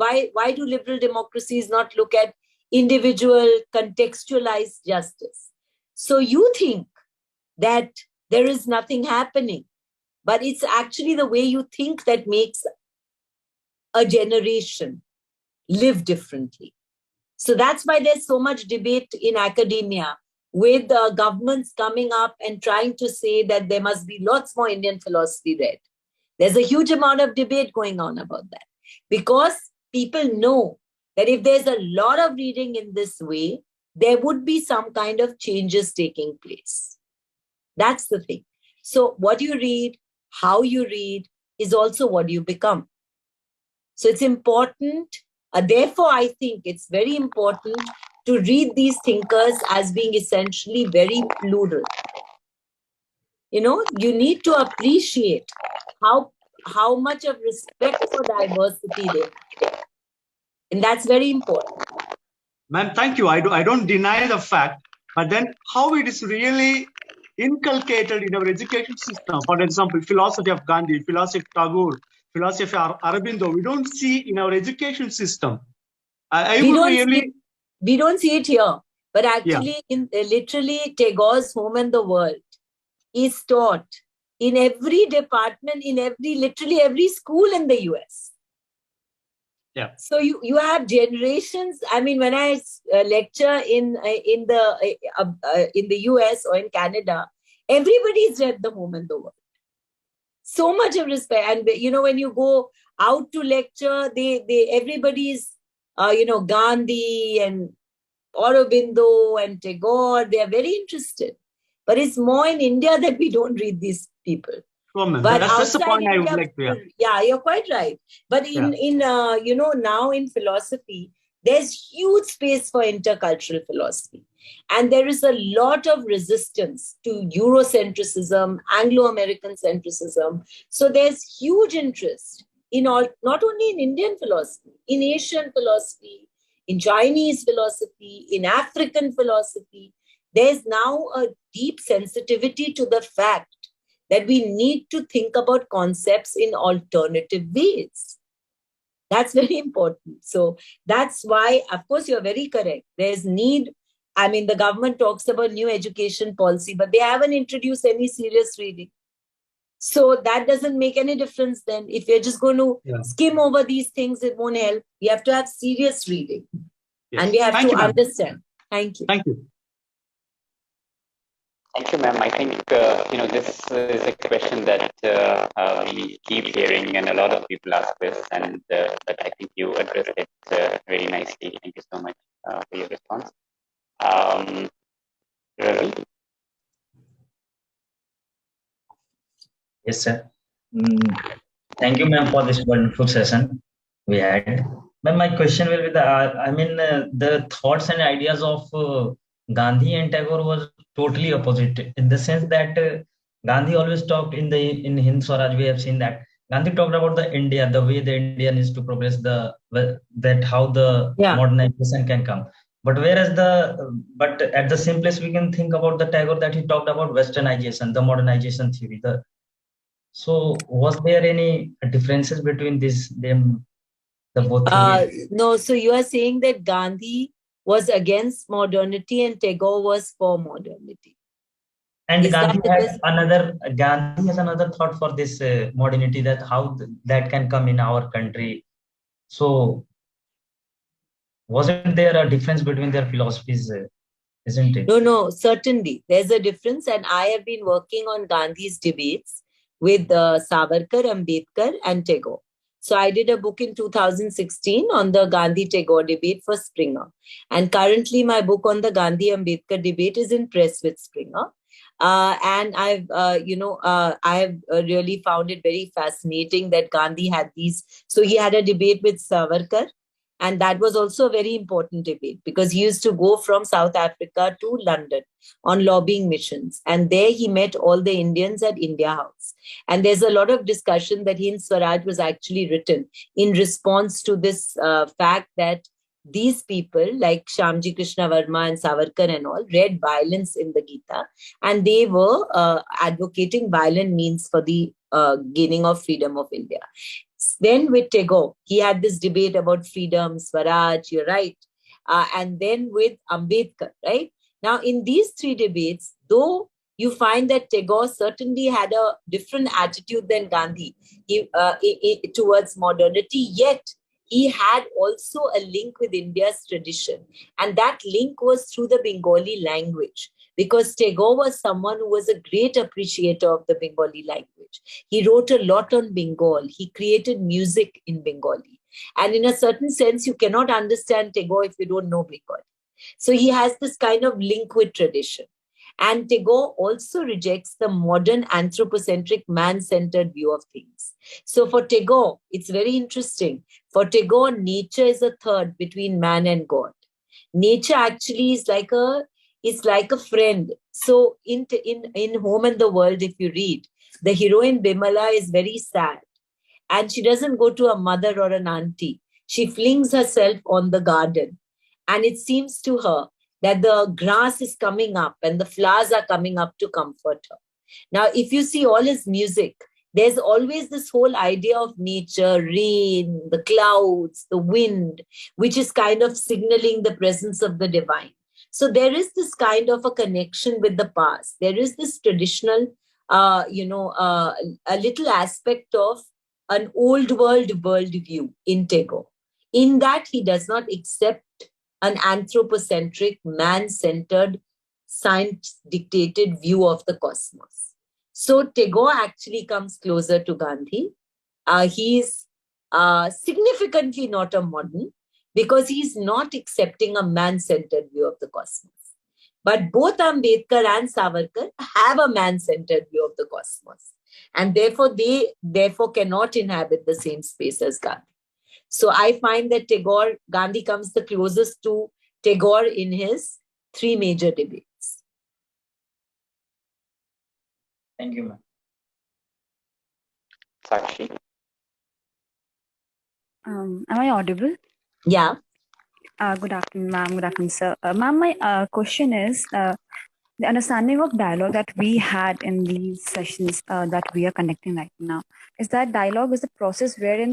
do liberal democracies not look at individual contextualized justice. So you think that there is nothing happening, but it's actually the way you think that makes a generation live differently. So that's why there's so much debate in academia, with governments coming up and trying to say that there must be lots more Indian philosophy read. There's a huge amount of debate going on about that, because people know that if there's a lot of reading in this way, there would be some kind of changes taking place. That's the thing. So what you read, how you read, is also what you become. So it's important. Therefore, I think it's very important to read these thinkers as being essentially very plural. You need to appreciate how much of respect for diversity they have. And that's very important. Ma'am, thank you. I don't deny the fact, but then how it is really inculcated in our education system. For example, philosophy of Gandhi, philosophy of Tagore, philosophy of Aurobindo, we don't see in our education system. We don't see it here, but actually, in literally Tagore's Home and the World is taught in every department, in literally every school in the US. Yeah. So you have generations. I mean, when I lecture in the US or in Canada, everybody's read the Home and the World. So much of respect, and when you go out to lecture, everybody's Gandhi and Aurobindo and Tagore. They are very interested, but it's more in India that we don't read these people. But that's the point I would like to. Yeah, you're quite right. But now in philosophy, there's huge space for intercultural philosophy. And there is a lot of resistance to Eurocentrism, Anglo-American centricism. So there's huge interest in not only in Indian philosophy, in Asian philosophy, in Chinese philosophy, in African philosophy. There's now a deep sensitivity to the fact that we need to think about concepts in alternative ways. That's very important. So that's why, of course, you're very correct. There's need. I mean, the government talks about new education policy, but they haven't introduced any serious reading. So that doesn't make any difference then. If you're just going to skim over these things, it won't help. We have to have serious reading. Yes. And we have to understand. Thank you. Thank you. Thank you, ma'am. I think, this is a question that we keep hearing, and a lot of people ask this, but I think you addressed it very nicely. Thank you so much for your response. Ravi? Yes, sir. Thank you, ma'am, for this wonderful session we had. Ma'am, my question will be the thoughts and ideas of Gandhi and Tagore was totally opposite, in the sense that Gandhi always talked in Hind Swaraj. We have seen that Gandhi talked about the India, the way the Indian is to progress, how the modernization can come. But at the same place we can think about the Tagore, that he talked about westernization, the modernization theory. So was there any differences between the both? No. So you are saying that Gandhi was against modernity and Tagore was for modernity. And Gandhi has another thought for this modernity, that how that can come in our country. So wasn't there a difference between their philosophies, isn't it? No, certainly. There's a difference, and I have been working on Gandhi's debates with Savarkar, Ambedkar and Tagore. So I did a book in 2016 on the Gandhi-Tagore debate for Springer. And currently my book on the Gandhi-Ambedkar debate is in press with Springer. And I have really found it very fascinating that Gandhi had these. So he had a debate with Savarkar. And that was also a very important debate, because he used to go from South Africa to London on lobbying missions. And there he met all the Indians at India House. And there's a lot of discussion that Hind Swaraj was actually written in response to this fact that these people like Shyamji Krishna Varma and Savarkar and all read violence in the Gita. And they were advocating violent means for the gaining of freedom of India. Then with Tagore, he had this debate about freedom, Swaraj, you're right. and then with Ambedkar, right? Now, in these three debates, though you find that Tagore certainly had a different attitude than Gandhi towards modernity, yet he had also a link with India's tradition. And that link was through the Bengali language, because Tagore was someone who was a great appreciator of the Bengali language. He wrote a lot on Bengal. He created music in Bengali. And in a certain sense, you cannot understand Tagore if you don't know Bengali. So he has this kind of link with tradition. And Tagore also rejects the modern anthropocentric man-centered view of things. So for Tagore, it's very interesting. For Tagore, nature is a third between man and God. Nature actually is like a friend. So in Home and the World, if you read, the heroine Bimala is very sad. And she doesn't go to a mother or an auntie. She flings herself on the garden. And it seems to her that the grass is coming up and the flowers are coming up to comfort her. Now, if you see all his music, there's always this whole idea of nature, rain, the clouds, the wind, which is kind of signaling the presence of the divine. So there is this kind of a connection with the past. There is this traditional, a little aspect of an old world worldview in Tagore. In that, he does not accept an anthropocentric, man-centered, science-dictated view of the cosmos. So Tagore actually comes closer to Gandhi. He's significantly not a modern, because he's not accepting a man-centered view of the cosmos. But both Ambedkar and Savarkar have a man-centered view of the cosmos. And therefore, they cannot inhabit the same space as Gandhi. So I find that Gandhi comes the closest to Tagore in his three major debates. Thank you, ma'am. Sakshi? Am I audible? Yeah. Good afternoon, ma'am. Good afternoon, sir. Ma'am, my question is the understanding of dialogue that we had in these sessions that we are conducting right now. Is that dialogue is a process wherein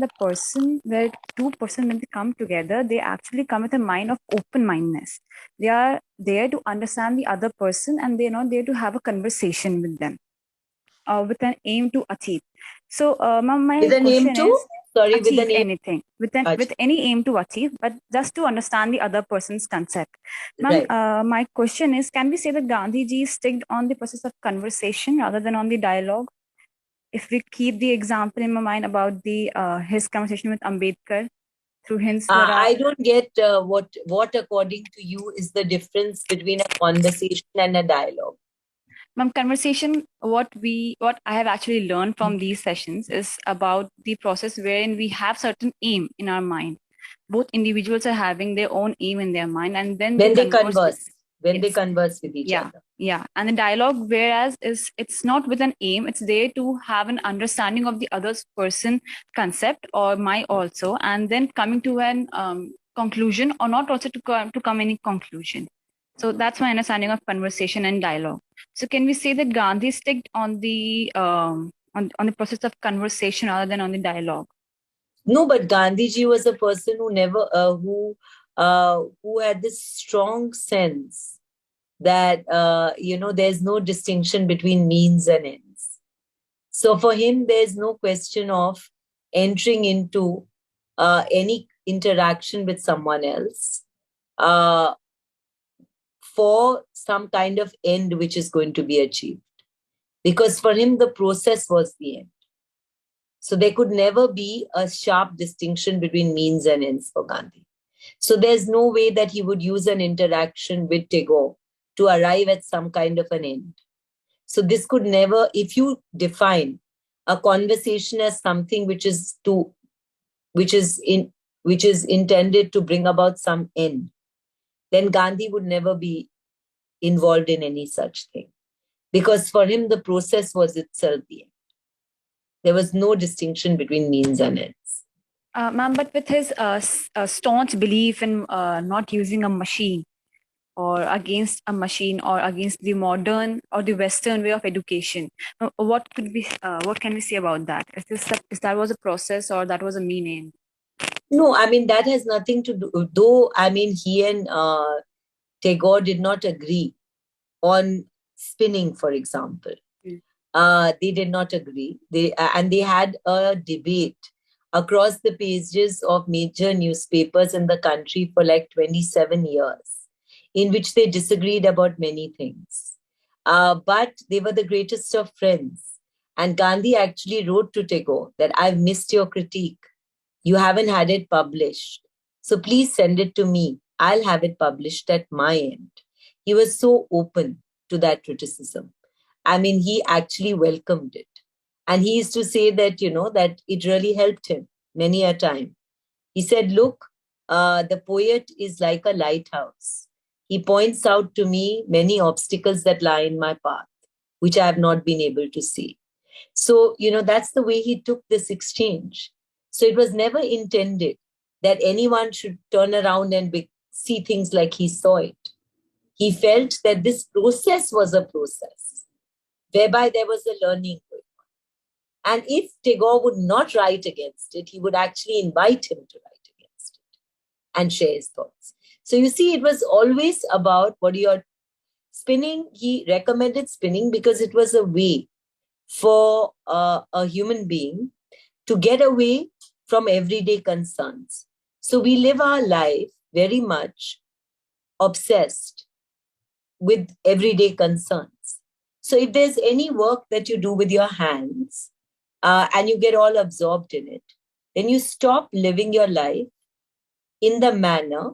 where two persons, when they come together, they actually come with a mind of open-mindedness. They are there to understand the other person, and they're not there to have a conversation with them with an aim to achieve. So, ma'am, my With an aim question to? is, Sorry, with achieve an aim. anything with any aim to achieve, but just to understand the other person's concept. Ma'am, Right. my question is, can we say that Gandhiji sticked on the process of conversation rather than on the dialogue? If we keep the example in my mind about the his conversation with Ambedkar through Hind Swaraj. I don't get what according to you is the difference between a conversation and a dialogue. Ma'am, conversation, what I have actually learned from these sessions is about the process wherein we have certain aim in our mind. Both individuals are having their own aim in their mind, and then When they converse. They converse with each other. Yeah. And the dialogue, whereas it's not with an aim, it's there to have an understanding of the other person concept or my also, and then coming to an conclusion, or not also to come any conclusion. So that's my understanding of conversation and dialogue. So can we say that Gandhi sticked on the on the process of conversation rather than on the dialogue? No, but Gandhiji was a person who never who had this strong sense that there's no distinction between means and ends. So for him, there's no question of entering into any interaction with someone else for some kind of end which is going to be achieved. Because for him, the process was the end. So there could never be a sharp distinction between means and ends for Gandhi. So there's no way that he would use an interaction with Tagore to arrive at some kind of an end. So this could never, if you define a conversation as something which is intended to bring about some end, then Gandhi would never be involved in any such thing. Because for him, the process was itself the end. There was no distinction between means and ends. Ma'am, but with his staunch belief in not using a machine, or against a machine, or against the modern or the Western way of education, what can we say about that? Is that was a process, or that was a mean end? No, I mean, that has nothing to do, though, I mean, he and Tagore did not agree on spinning, for example. They did not agree. And they had a debate across the pages of major newspapers in the country for like 27 years, in which they disagreed about many things. But they were the greatest of friends. And Gandhi actually wrote to Tagore that I've missed your critique. You haven't had it published. So please send it to me. I'll have it published at my end. He was so open to that criticism. I mean, he actually welcomed it. And he used to say that, that it really helped him many a time. He said, look, the poet is like a lighthouse. He points out to me many obstacles that lie in my path, which I have not been able to see. So, that's the way he took this exchange. So it was never intended that anyone should turn around and see things like he saw it. He felt that this process was a process whereby there was a learning going on. And if Tagore would not write against it, he would actually invite him to write against it and share his thoughts. So you see, it was always about what you're spinning. He recommended spinning because it was a way for a human being to get away from everyday concerns. So we live our life very much obsessed with everyday concerns. So if there's any work that you do with your hands and you get all absorbed in it, then you stop living your life in the manner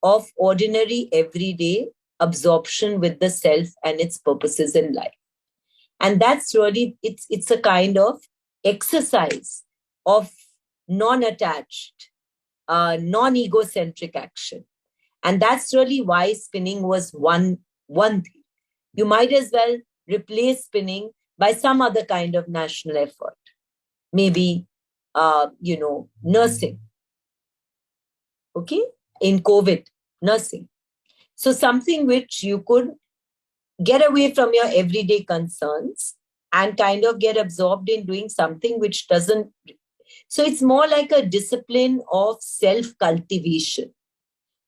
of ordinary everyday absorption with the self and its purposes in life. And that's really, it's a kind of exercise of non-attached, non-egocentric action. And that's really why spinning was one thing. You might as well replace spinning by some other kind of national effort. Maybe, nursing. Okay? In COVID, nursing. So something which you could get away from your everyday concerns and kind of get absorbed in doing something which doesn't. So it's more like a discipline of self-cultivation,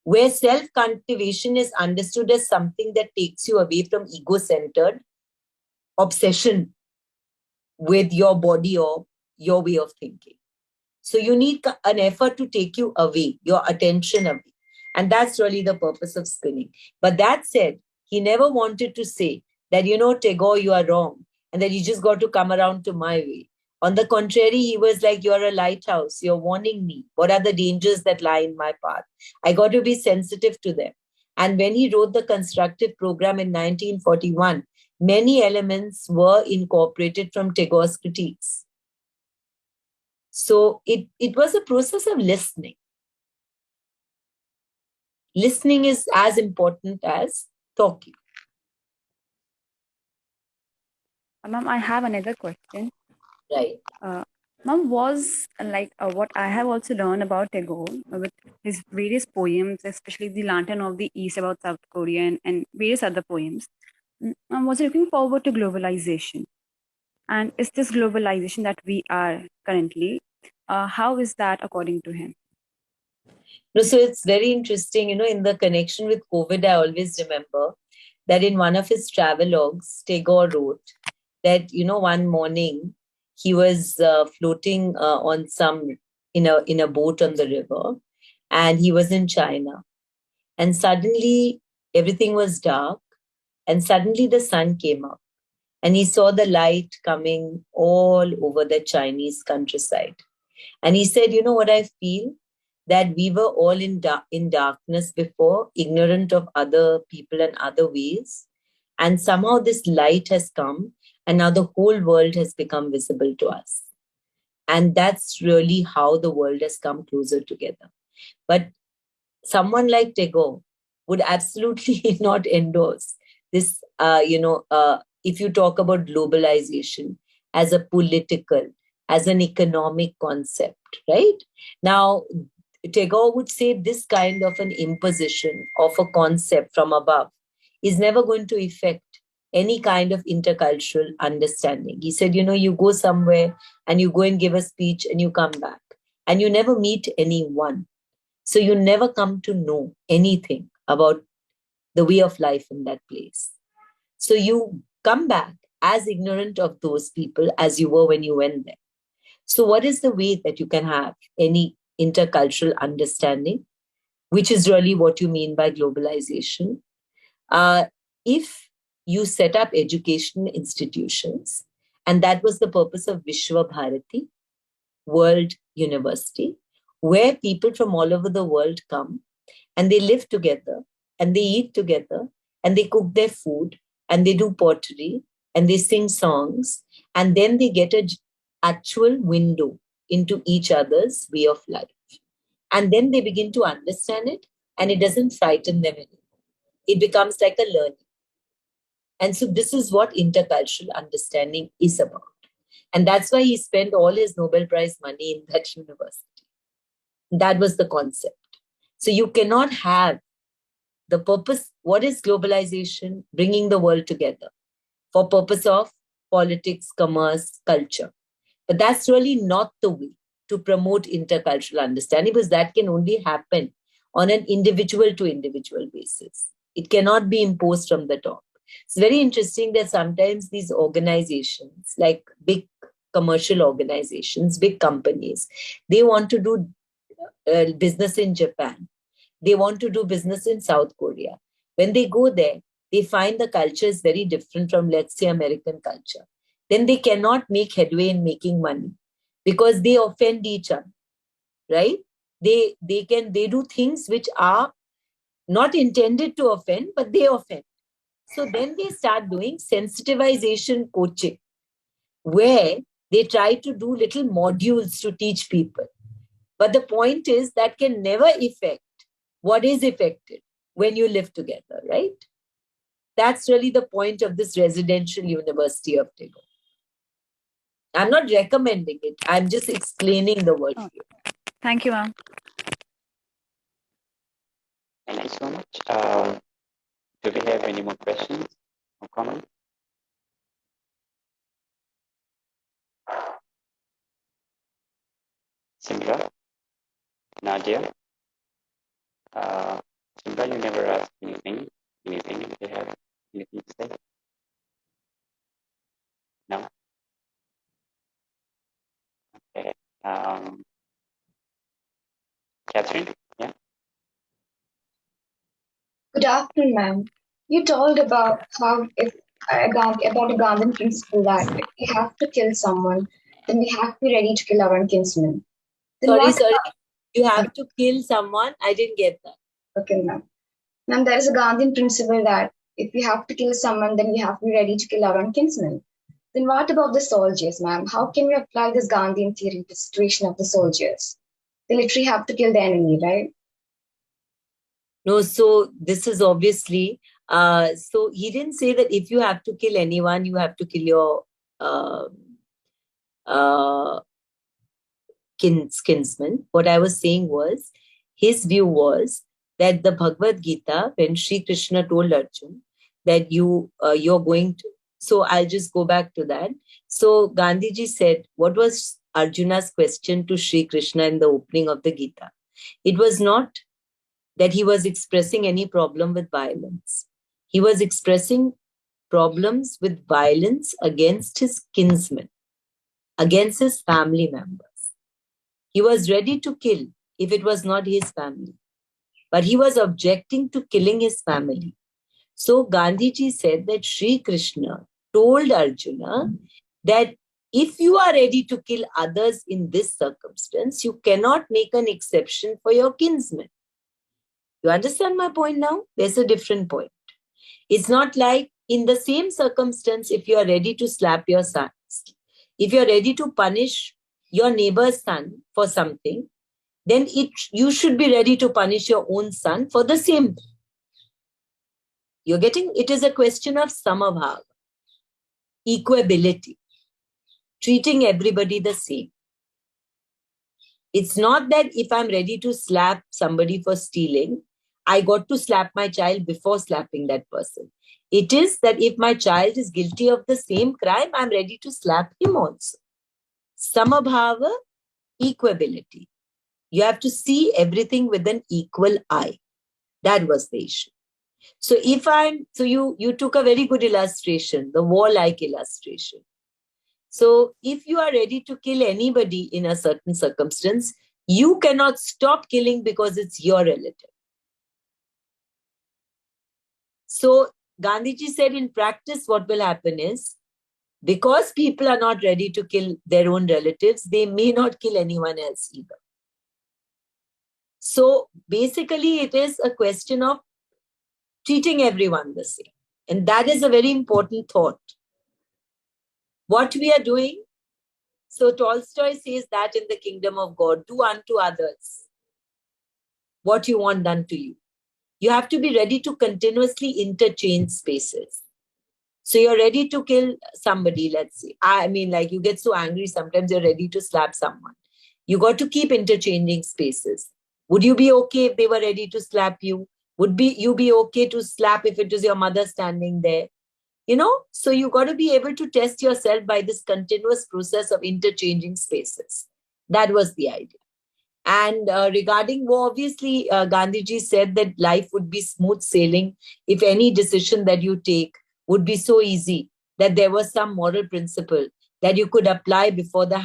where self-cultivation is understood as something that takes you away from ego-centered obsession with your body or your way of thinking. So you need an effort to take you away, your attention away. And that's really the purpose of spinning. But that said, he never wanted to say that, Tagore, you are wrong, and that you just got to come around to my way. On the contrary, he was like, you're a lighthouse. You're warning me. What are the dangers that lie in my path? I got to be sensitive to them. And when he wrote the constructive program in 1941, many elements were incorporated from Tagore's critiques. So it was a process of listening. Listening is as important as talking. Ma'am, I have another question. Right. Ma'am, was what I have also learned about Tagore with his various poems, especially The Lantern of the East about South Korea and various other poems, was looking forward to globalization. And is this globalization that we are currently, how is that according to him? No, so it's very interesting, in the connection with COVID, I always remember that in one of his travelogues, Tagore wrote that, one morning he was floating on in a boat on the river, and he was in China. And suddenly everything was dark, and suddenly the sun came up, and he saw the light coming all over the Chinese countryside. And he said, what I feel? That we were all in darkness before, ignorant of other people and other ways. And somehow this light has come, and now the whole world has become visible to us. And that's really how the world has come closer together. But someone like Tagore would absolutely not endorse this, if you talk about globalization as a political, as an economic concept, right? Now, Tagore would say this kind of an imposition of a concept from above is never going to affect any kind of intercultural understanding. He said, you go somewhere and you go and give a speech and you come back. and you never meet anyone. So you never come to know anything about the way of life in that place. So you come back as ignorant of those people as you were when you went there. So what is the way that you can have any intercultural understanding, which is really what you mean by globalization? If you set up education institutions, and that was the purpose of Vishwa Bharati, World University, where people from all over the world come and they live together and they eat together and they cook their food and they do pottery and they sing songs, and then they get an actual window into each other's way of life. And then they begin to understand it, and it doesn't frighten them anymore. It becomes like a learning. And so this is what intercultural understanding is about. And that's why he spent all his Nobel Prize money in that university. That was the concept. So you cannot have the purpose. What is globalization? Bringing the world together for purpose of politics, commerce, culture. But that's really not the way to promote intercultural understanding, because that can only happen on an individual to individual basis. It cannot be imposed from the top. It's very interesting that sometimes these organizations, like big commercial organizations, big companies, they want to do business in Japan. They want to do business in South Korea. When they go there, they find the culture is very different from, let's say, American culture. Then they cannot make headway in making money because they offend each other, right? They do things which are not intended to offend, but they offend. So then they start doing sensitization coaching, where they try to do little modules to teach people. But the point is that can never affect what is affected when you live together, right? That's really the point of this residential university of Tagore. I'm not recommending it. I'm just explaining the word. Thank you, ma'am. Thank you so much. Do we have any more questions or comments? Simra? Nadia? Simra, you never asked anything. Do you have anything to say? No? Okay. Catherine? Yeah? Good afternoon, ma'am. You told about how if about a Gandhian principle that if we have to kill someone, then we have to be ready to kill our own kinsmen. Then Sorry. You have to kill someone? I didn't get that. Okay, ma'am. Ma'am, there is a Gandhian principle that if we have to kill someone, then we have to be ready to kill our own kinsmen. Then what about the soldiers, ma'am? How can we apply this Gandhian theory to the situation of the soldiers? They literally have to kill the enemy, right? No, so this is obviously, so he didn't say that if you have to kill anyone, you have to kill your kinsman. What I was saying was, his view was that the Bhagavad Gita, when Sri Krishna told Arjun that you're going to, so I'll just go back to that. So Gandhiji said, what was Arjuna's question to Sri Krishna in the opening of the Gita? It was not that he was expressing any problem with violence. He was expressing problems with violence against his kinsmen, against his family members. He was ready to kill if it was not his family, but he was objecting to killing his family. So Gandhiji said that Sri Krishna told Arjuna that if you are ready to kill others in this circumstance, you cannot make an exception for your kinsmen. You understand my point now? There's a different point. It's not like in the same circumstance, if you are ready to slap your sons, if you're ready to punish your neighbor's son for something, then you should be ready to punish your own son for the same thing. You're getting, it is a question of samabhava, equability, treating everybody the same. It's not that if I'm ready to slap somebody for stealing, I got to slap my child before slapping that person. It is that if my child is guilty of the same crime, I'm ready to slap him also. Samabhava, equability. You have to see everything with an equal eye. That was the issue. So you took a very good illustration, the war-like illustration. So if you are ready to kill anybody in a certain circumstance, you cannot stop killing because it's your relative. So Gandhiji said in practice, what will happen is, because people are not ready to kill their own relatives, they may not kill anyone else either. So basically, it is a question of treating everyone the same. And that is a very important thought. What we are doing, so Tolstoy says that in the kingdom of God, do unto others what you want done to you. You have to be ready to continuously interchange spaces. So you're ready to kill somebody, let's say. I mean, like you get so angry, sometimes you're ready to slap someone. You got to keep interchanging spaces. Would you be okay if they were ready to slap you? Would you be okay to slap if it was your mother standing there? You know, so you got to be able to test yourself by this continuous process of interchanging spaces. That was the idea. And regarding war, obviously, Gandhiji said that life would be smooth sailing if any decision that you take would be so easy that there was some moral principle that you could apply before the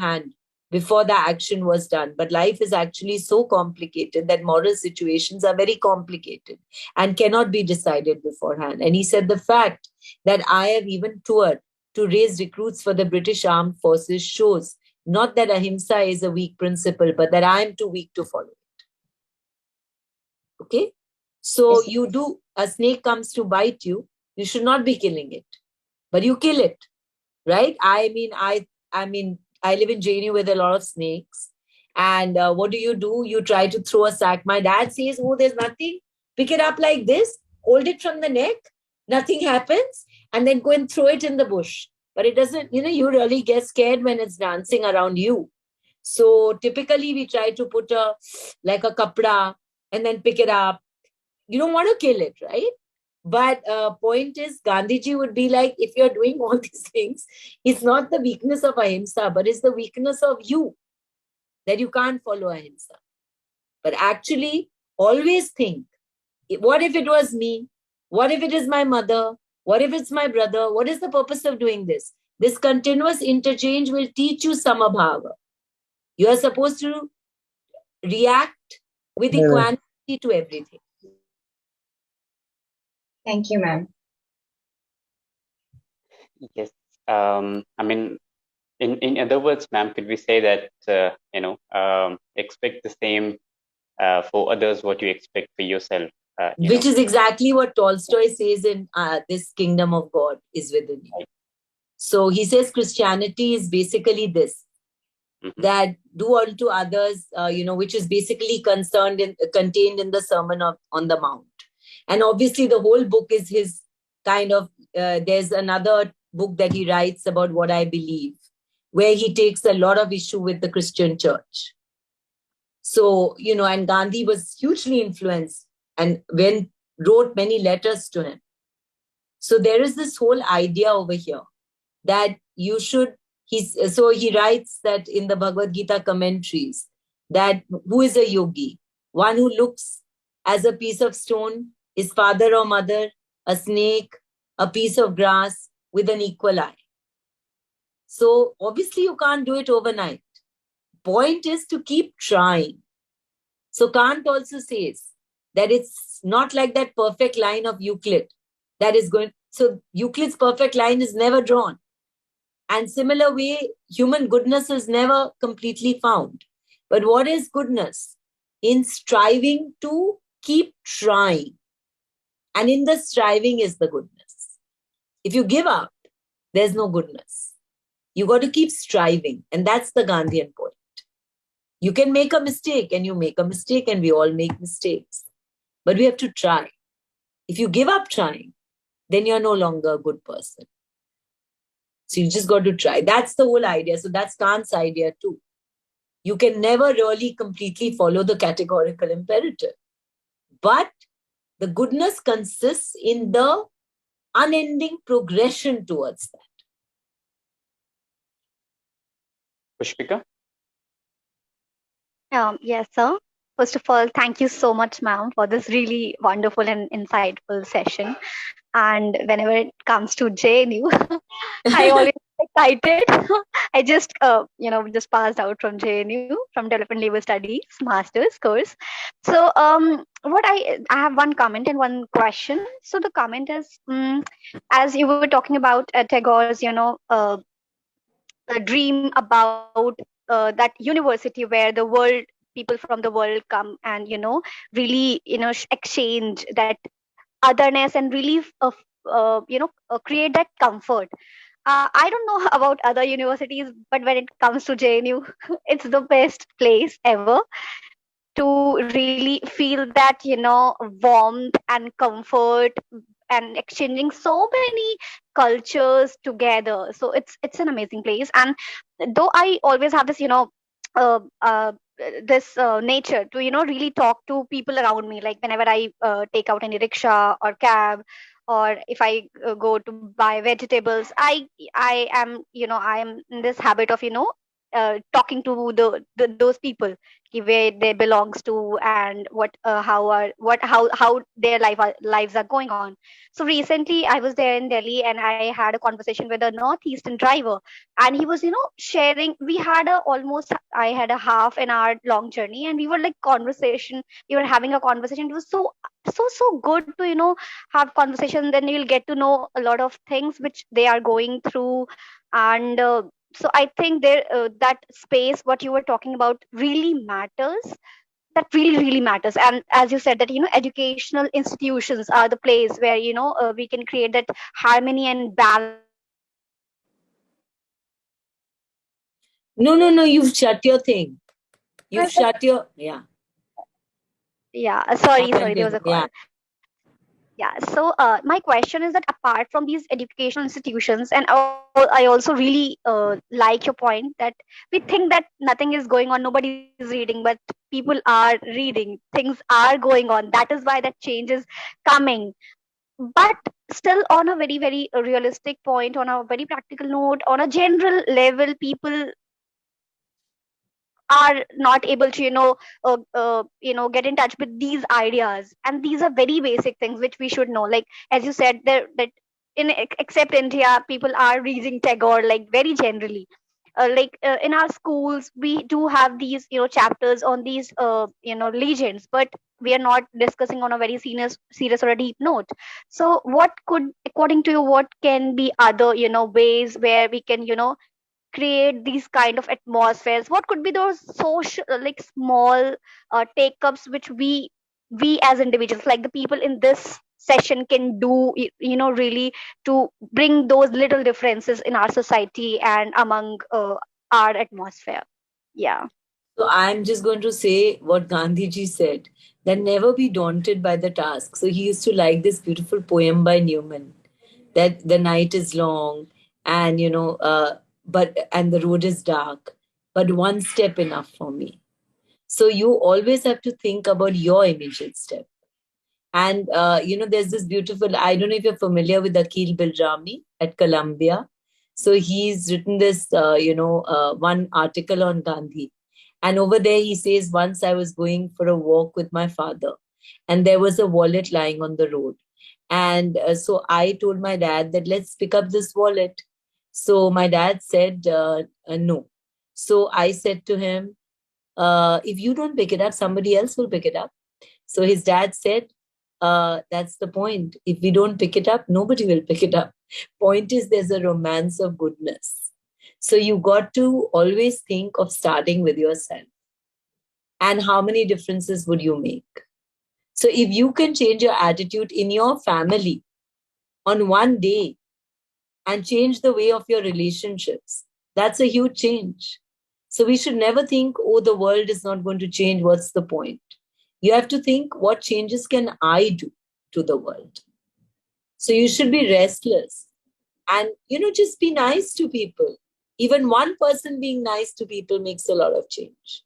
action was done. But life is actually so complicated that moral situations are very complicated and cannot be decided beforehand. And he said the fact that I have even toured to raise recruits for the British Armed Forces shows not that ahimsa is a weak principle, but that I am too weak to follow it. Okay? So Yes. a snake comes to bite you, you should not be killing it, but you kill it, right? I mean, I live in JNU with a lot of snakes. And what do? You try to throw a sack. My dad says, oh, there's nothing. Pick it up like this, hold it from the neck, nothing happens, and then go and throw it in the bush. But it doesn't, you really get scared when it's dancing around you. So typically we try to put a kapda and then pick it up. You don't want to kill it, right? But point is, Gandhiji would be like, if you're doing all these things, it's not the weakness of ahimsa, but it's the weakness of you that you can't follow ahimsa. But actually, always think, what if it was me? What if it is my mother? What if it's my brother? What is the purpose of doing this? This continuous interchange will teach you samabhava. You are supposed to react with equanimity to everything. Thank you, ma'am. Yes. I mean, in other words, ma'am, could we say that, expect the same for others what you expect for yourself? Which is exactly what Tolstoy says in this kingdom of God is within you. Right. So he says Christianity is basically this, that do unto others, which is basically contained in the Sermon on the Mount. And obviously the whole book is his kind of, there's another book that he writes about what I believe, where he takes a lot of issue with the Christian church. So, and Gandhi was hugely influenced and wrote many letters to him. So there is this whole idea over here that you should, so he writes that in the Bhagavad Gita commentaries, that who is a yogi? One who looks as a piece of stone, his father or mother, a snake, a piece of grass with an equal eye. So obviously you can't do it overnight. Point is to keep trying. So Kant also says that it's not like that perfect line of Euclid that is going. So Euclid's perfect line is never drawn. And similar way, human goodness is never completely found. But what is goodness? In striving to keep trying. And in the striving is the goodness. If you give up, there's no goodness. You got to keep striving. And that's the Gandhian point. You can make a mistake, and you make a mistake, and we all make mistakes. But we have to try. If you give up trying, then you're no longer a good person. So you just got to try. That's the whole idea. So that's Kant's idea too. You can never really completely follow the categorical imperative. But the goodness consists in the unending progression towards that. Pushpika? Yes, sir. First of all, thank you so much, ma'am, for this really wonderful and insightful session. And whenever it comes to JNU, I always excited. I just, just passed out from JNU, from Development Labor Studies Masters course. So, I have one comment and one question. So the comment is, as you were talking about Tagore's, a dream about that university where the world people from the world come and really exchange that otherness and really create that comfort. I don't know about other universities, but when it comes to JNU, it's the best place ever to really feel that warmth and comfort and exchanging so many cultures together. So it's an amazing place. And though I always have this uh, uh, this nature to really talk to people around me, like whenever I take out any rickshaw or cab, or if I go to buy vegetables, I am in this habit of talking to those people, where they belongs to, and how their lives are going on. So recently I was there in Delhi, and I had a conversation with a northeastern driver, and he was sharing. We had a almost I had a half an hour long journey, and we were like conversation we were having a conversation. It was so good to have conversation. Then you'll get to know a lot of things which they are going through. And so I think there that space what you were talking about really matters. That really matters. And as you said, that educational institutions are the place where we can create that harmony and balance No, you've shut your thing. You've shut your, yeah. Yeah, sorry, there was a Yeah. call. Yeah, so my question is that apart from these educational institutions, and I also really like your point that we think that nothing is going on, nobody is reading, but people are reading, things are going on. That is why that change is coming. But still, on a very, very realistic point, on a very practical note, on a general level, people are not able to get in touch with these ideas, and these are very basic things which we should know. Like as you said there, that except India, people are reading Tagore, like very generally. In our schools we do have these chapters on these legends, but we are not discussing on a very serious or a deep note. So what could, according to you, what can be other ways where we can create these kind of atmospheres? What could be those social, like small take-ups which we as individuals, like the people in this session, can do really to bring those little differences in our society and among our atmosphere? Yeah. So I'm just going to say what Gandhiji said, that never be daunted by the task. So he used to like this beautiful poem by Newman, that the night is long and, and the road is dark, but one step enough for me. So you always have to think about your immediate step. And, there's this beautiful, I don't know if you're familiar with Akhil Biljami at Columbia. So he's written this, one article on Gandhi. And over there, he says, once I was going for a walk with my father, and there was a wallet lying on the road. And so I told my dad that let's pick up this wallet. So my dad said, no. So I said to him, if you don't pick it up, somebody else will pick it up. So his dad said, that's the point. If we don't pick it up, nobody will pick it up. Point is, there's a romance of goodness. So you got to always think of starting with yourself. And how many differences would you make? So if you can change your attitude in your family on one day and change the way of your relationships, that's a huge change. So we should never think, oh, the world is not going to change. What's the point? You have to think, what changes can I do to the world? So you should be restless and, just be nice to people. Even one person being nice to people makes a lot of change,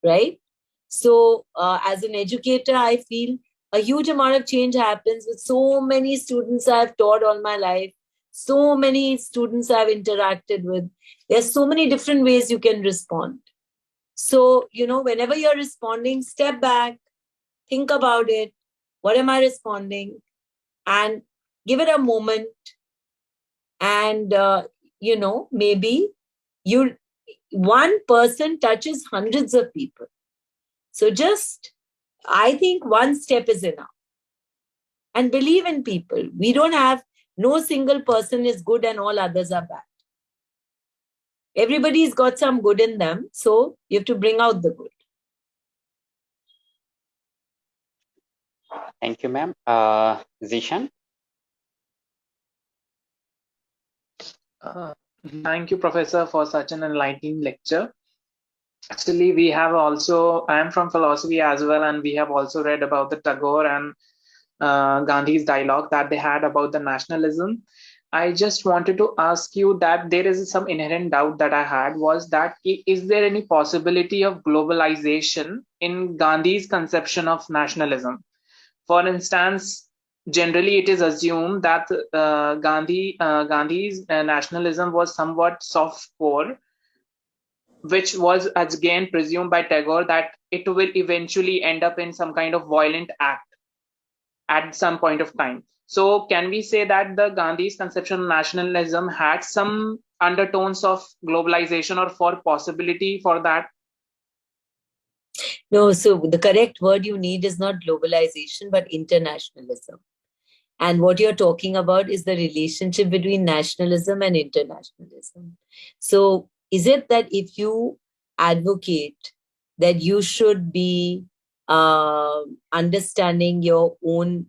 right? So as an educator, I feel a huge amount of change happens with so many students I've taught all my life, so many students I've interacted with. There's so many different ways you can respond. So, whenever you're responding, step back, think about it. What am I responding? And give it a moment. And, maybe one person touches hundreds of people. So I think one step is enough. And believe in people. No single person is good and all others are bad. Everybody's got some good in them. So you have to bring out the good. Thank you, ma'am. Zishan? Thank you, Professor, for such an enlightening lecture. Actually, I am from philosophy as well, and we have also read about the Tagore and Gandhi's dialogue that they had about the nationalism. I just wanted to ask you that there is some inherent doubt that I had, was that is there any possibility of globalization in Gandhi's conception of nationalism? For instance, generally it is assumed that Gandhi's nationalism was somewhat soft core, which was again presumed by Tagore that it will eventually end up in some kind of violent act at some point of time. So can we say that the Gandhi's conception of nationalism had some undertones of globalization or for possibility for that? No, so the correct word you need is not globalization, but internationalism. And what you're talking about is the relationship between nationalism and internationalism. So is it that if you advocate that you should be understanding your own,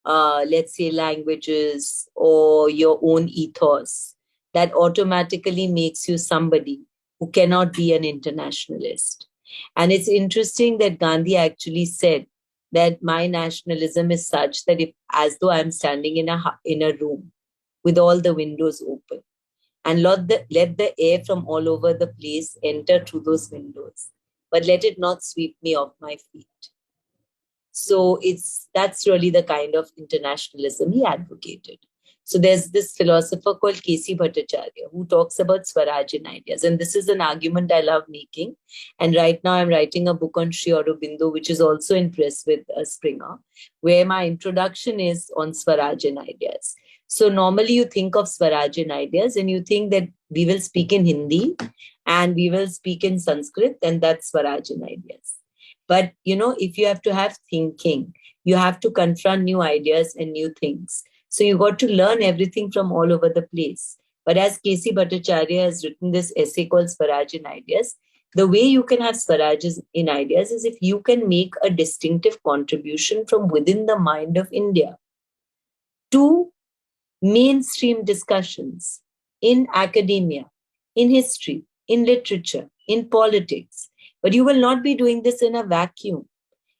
let's say, languages or your own ethos, that automatically makes you somebody who cannot be an internationalist? And it's interesting that Gandhi actually said that my nationalism is such that as though I'm standing in a room with all the windows open, and let the air from all over the place enter through those windows, but let it not sweep me off my feet. So that's really the kind of internationalism he advocated. So there's this philosopher called K.C. Bhattacharya who talks about Swaraj ideas. And this is an argument I love making. And right now I'm writing a book on Sri Aurobindo, which is also in press with Springer, where my introduction is on Swarajan ideas. So normally you think of Swarajan ideas and you think that we will speak in Hindi and we will speak in Sanskrit, and that's Swarajan ideas. But, if you have to have thinking, you have to confront new ideas and new things. So you got to learn everything from all over the place. But as K.C. Bhattacharya has written this essay called Swaraj in Ideas, the way you can have Swaraj in ideas is if you can make a distinctive contribution from within the mind of India to mainstream discussions in academia, in history, in literature, in politics. But you will not be doing this in a vacuum.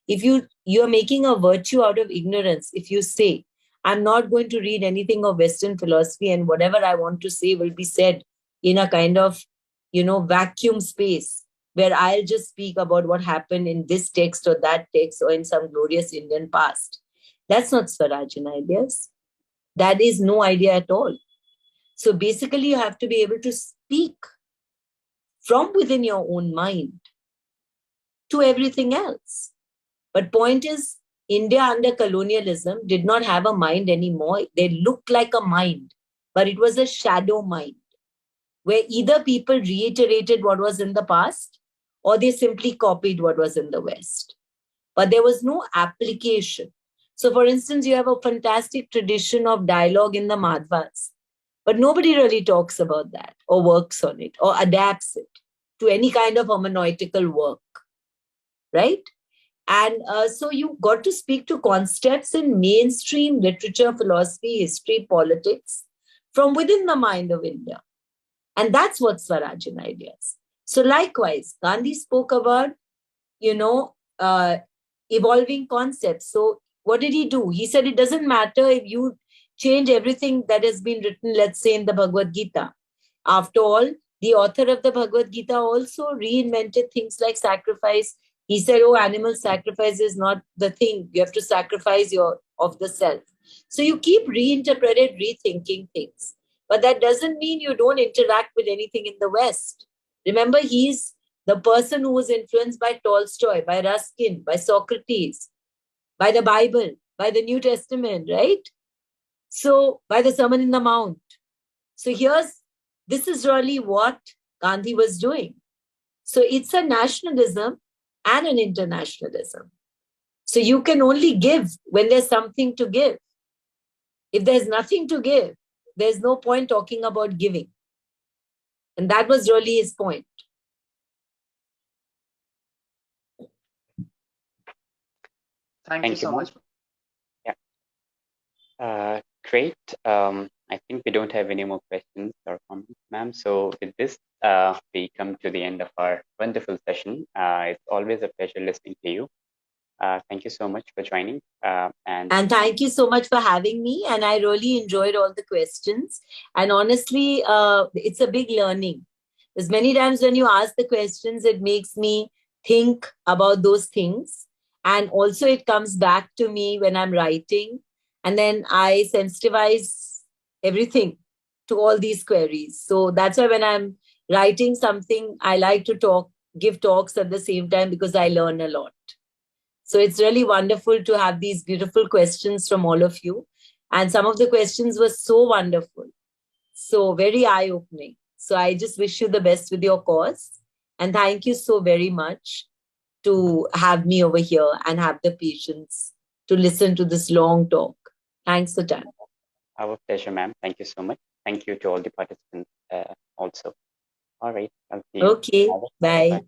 If you are making a virtue out of ignorance, if you say, I'm not going to read anything of Western philosophy and whatever I want to say will be said in a kind of, vacuum space where I'll just speak about what happened in this text or that text or in some glorious Indian past. That's not Swarajan ideas. That is no idea at all. So basically you have to be able to speak from within your own mind to everything else. But point is, India under colonialism did not have a mind anymore. They looked like a mind, but it was a shadow mind, where either people reiterated what was in the past or they simply copied what was in the West. But there was no application. So for instance, you have a fantastic tradition of dialogue in the Madhvas, but nobody really talks about that or works on it or adapts it to any kind of hermeneutical work, right? And so you got to speak to concepts in mainstream literature, philosophy, history, politics from within the mind of India. And that's what Swarajan ideas. So likewise, Gandhi spoke about, evolving concepts. So what did he do? He said it doesn't matter if you change everything that has been written, let's say, in the Bhagavad Gita. After all, the author of the Bhagavad Gita also reinvented things like sacrifice. He said, animal sacrifice is not the thing. You have to sacrifice of the self. So you keep rethinking things. But that doesn't mean you don't interact with anything in the West. Remember, he's the the person who was influenced by Tolstoy, by Ruskin, by Socrates, by the Bible, by the New Testament, right? So by the Sermon in the Mount. So this is really what Gandhi was doing. So it's a nationalism and an internationalism. So you can only give when there's something to give. If there's nothing to give, there's no point talking about giving. And that was really his point. Thank you so much. Yeah. Great. I think we don't have any more questions or comments, ma'am. So with this, we come to the end of our wonderful session. It's always a pleasure listening to you. Thank you so much for joining. And thank you so much for having me. And I really enjoyed all the questions. And honestly, it's a big learning. Because many times when you ask the questions, it makes me think about those things. And also it comes back to me when I'm writing. And then I sensitize everything to all these queries. So that's why when I'm writing something, I like to give talks at the same time because I learn a lot. So it's really wonderful to have these beautiful questions from all of you. And some of the questions were so wonderful, so very eye-opening. So I just wish you the best with your cause. And thank you so very much to have me over here and have the patience to listen to this long talk. Thanks for time. Our pleasure, ma'am. Thank you so much. Thank you to all the participants also. All right. I'll see you. Okay. Bye. Bye.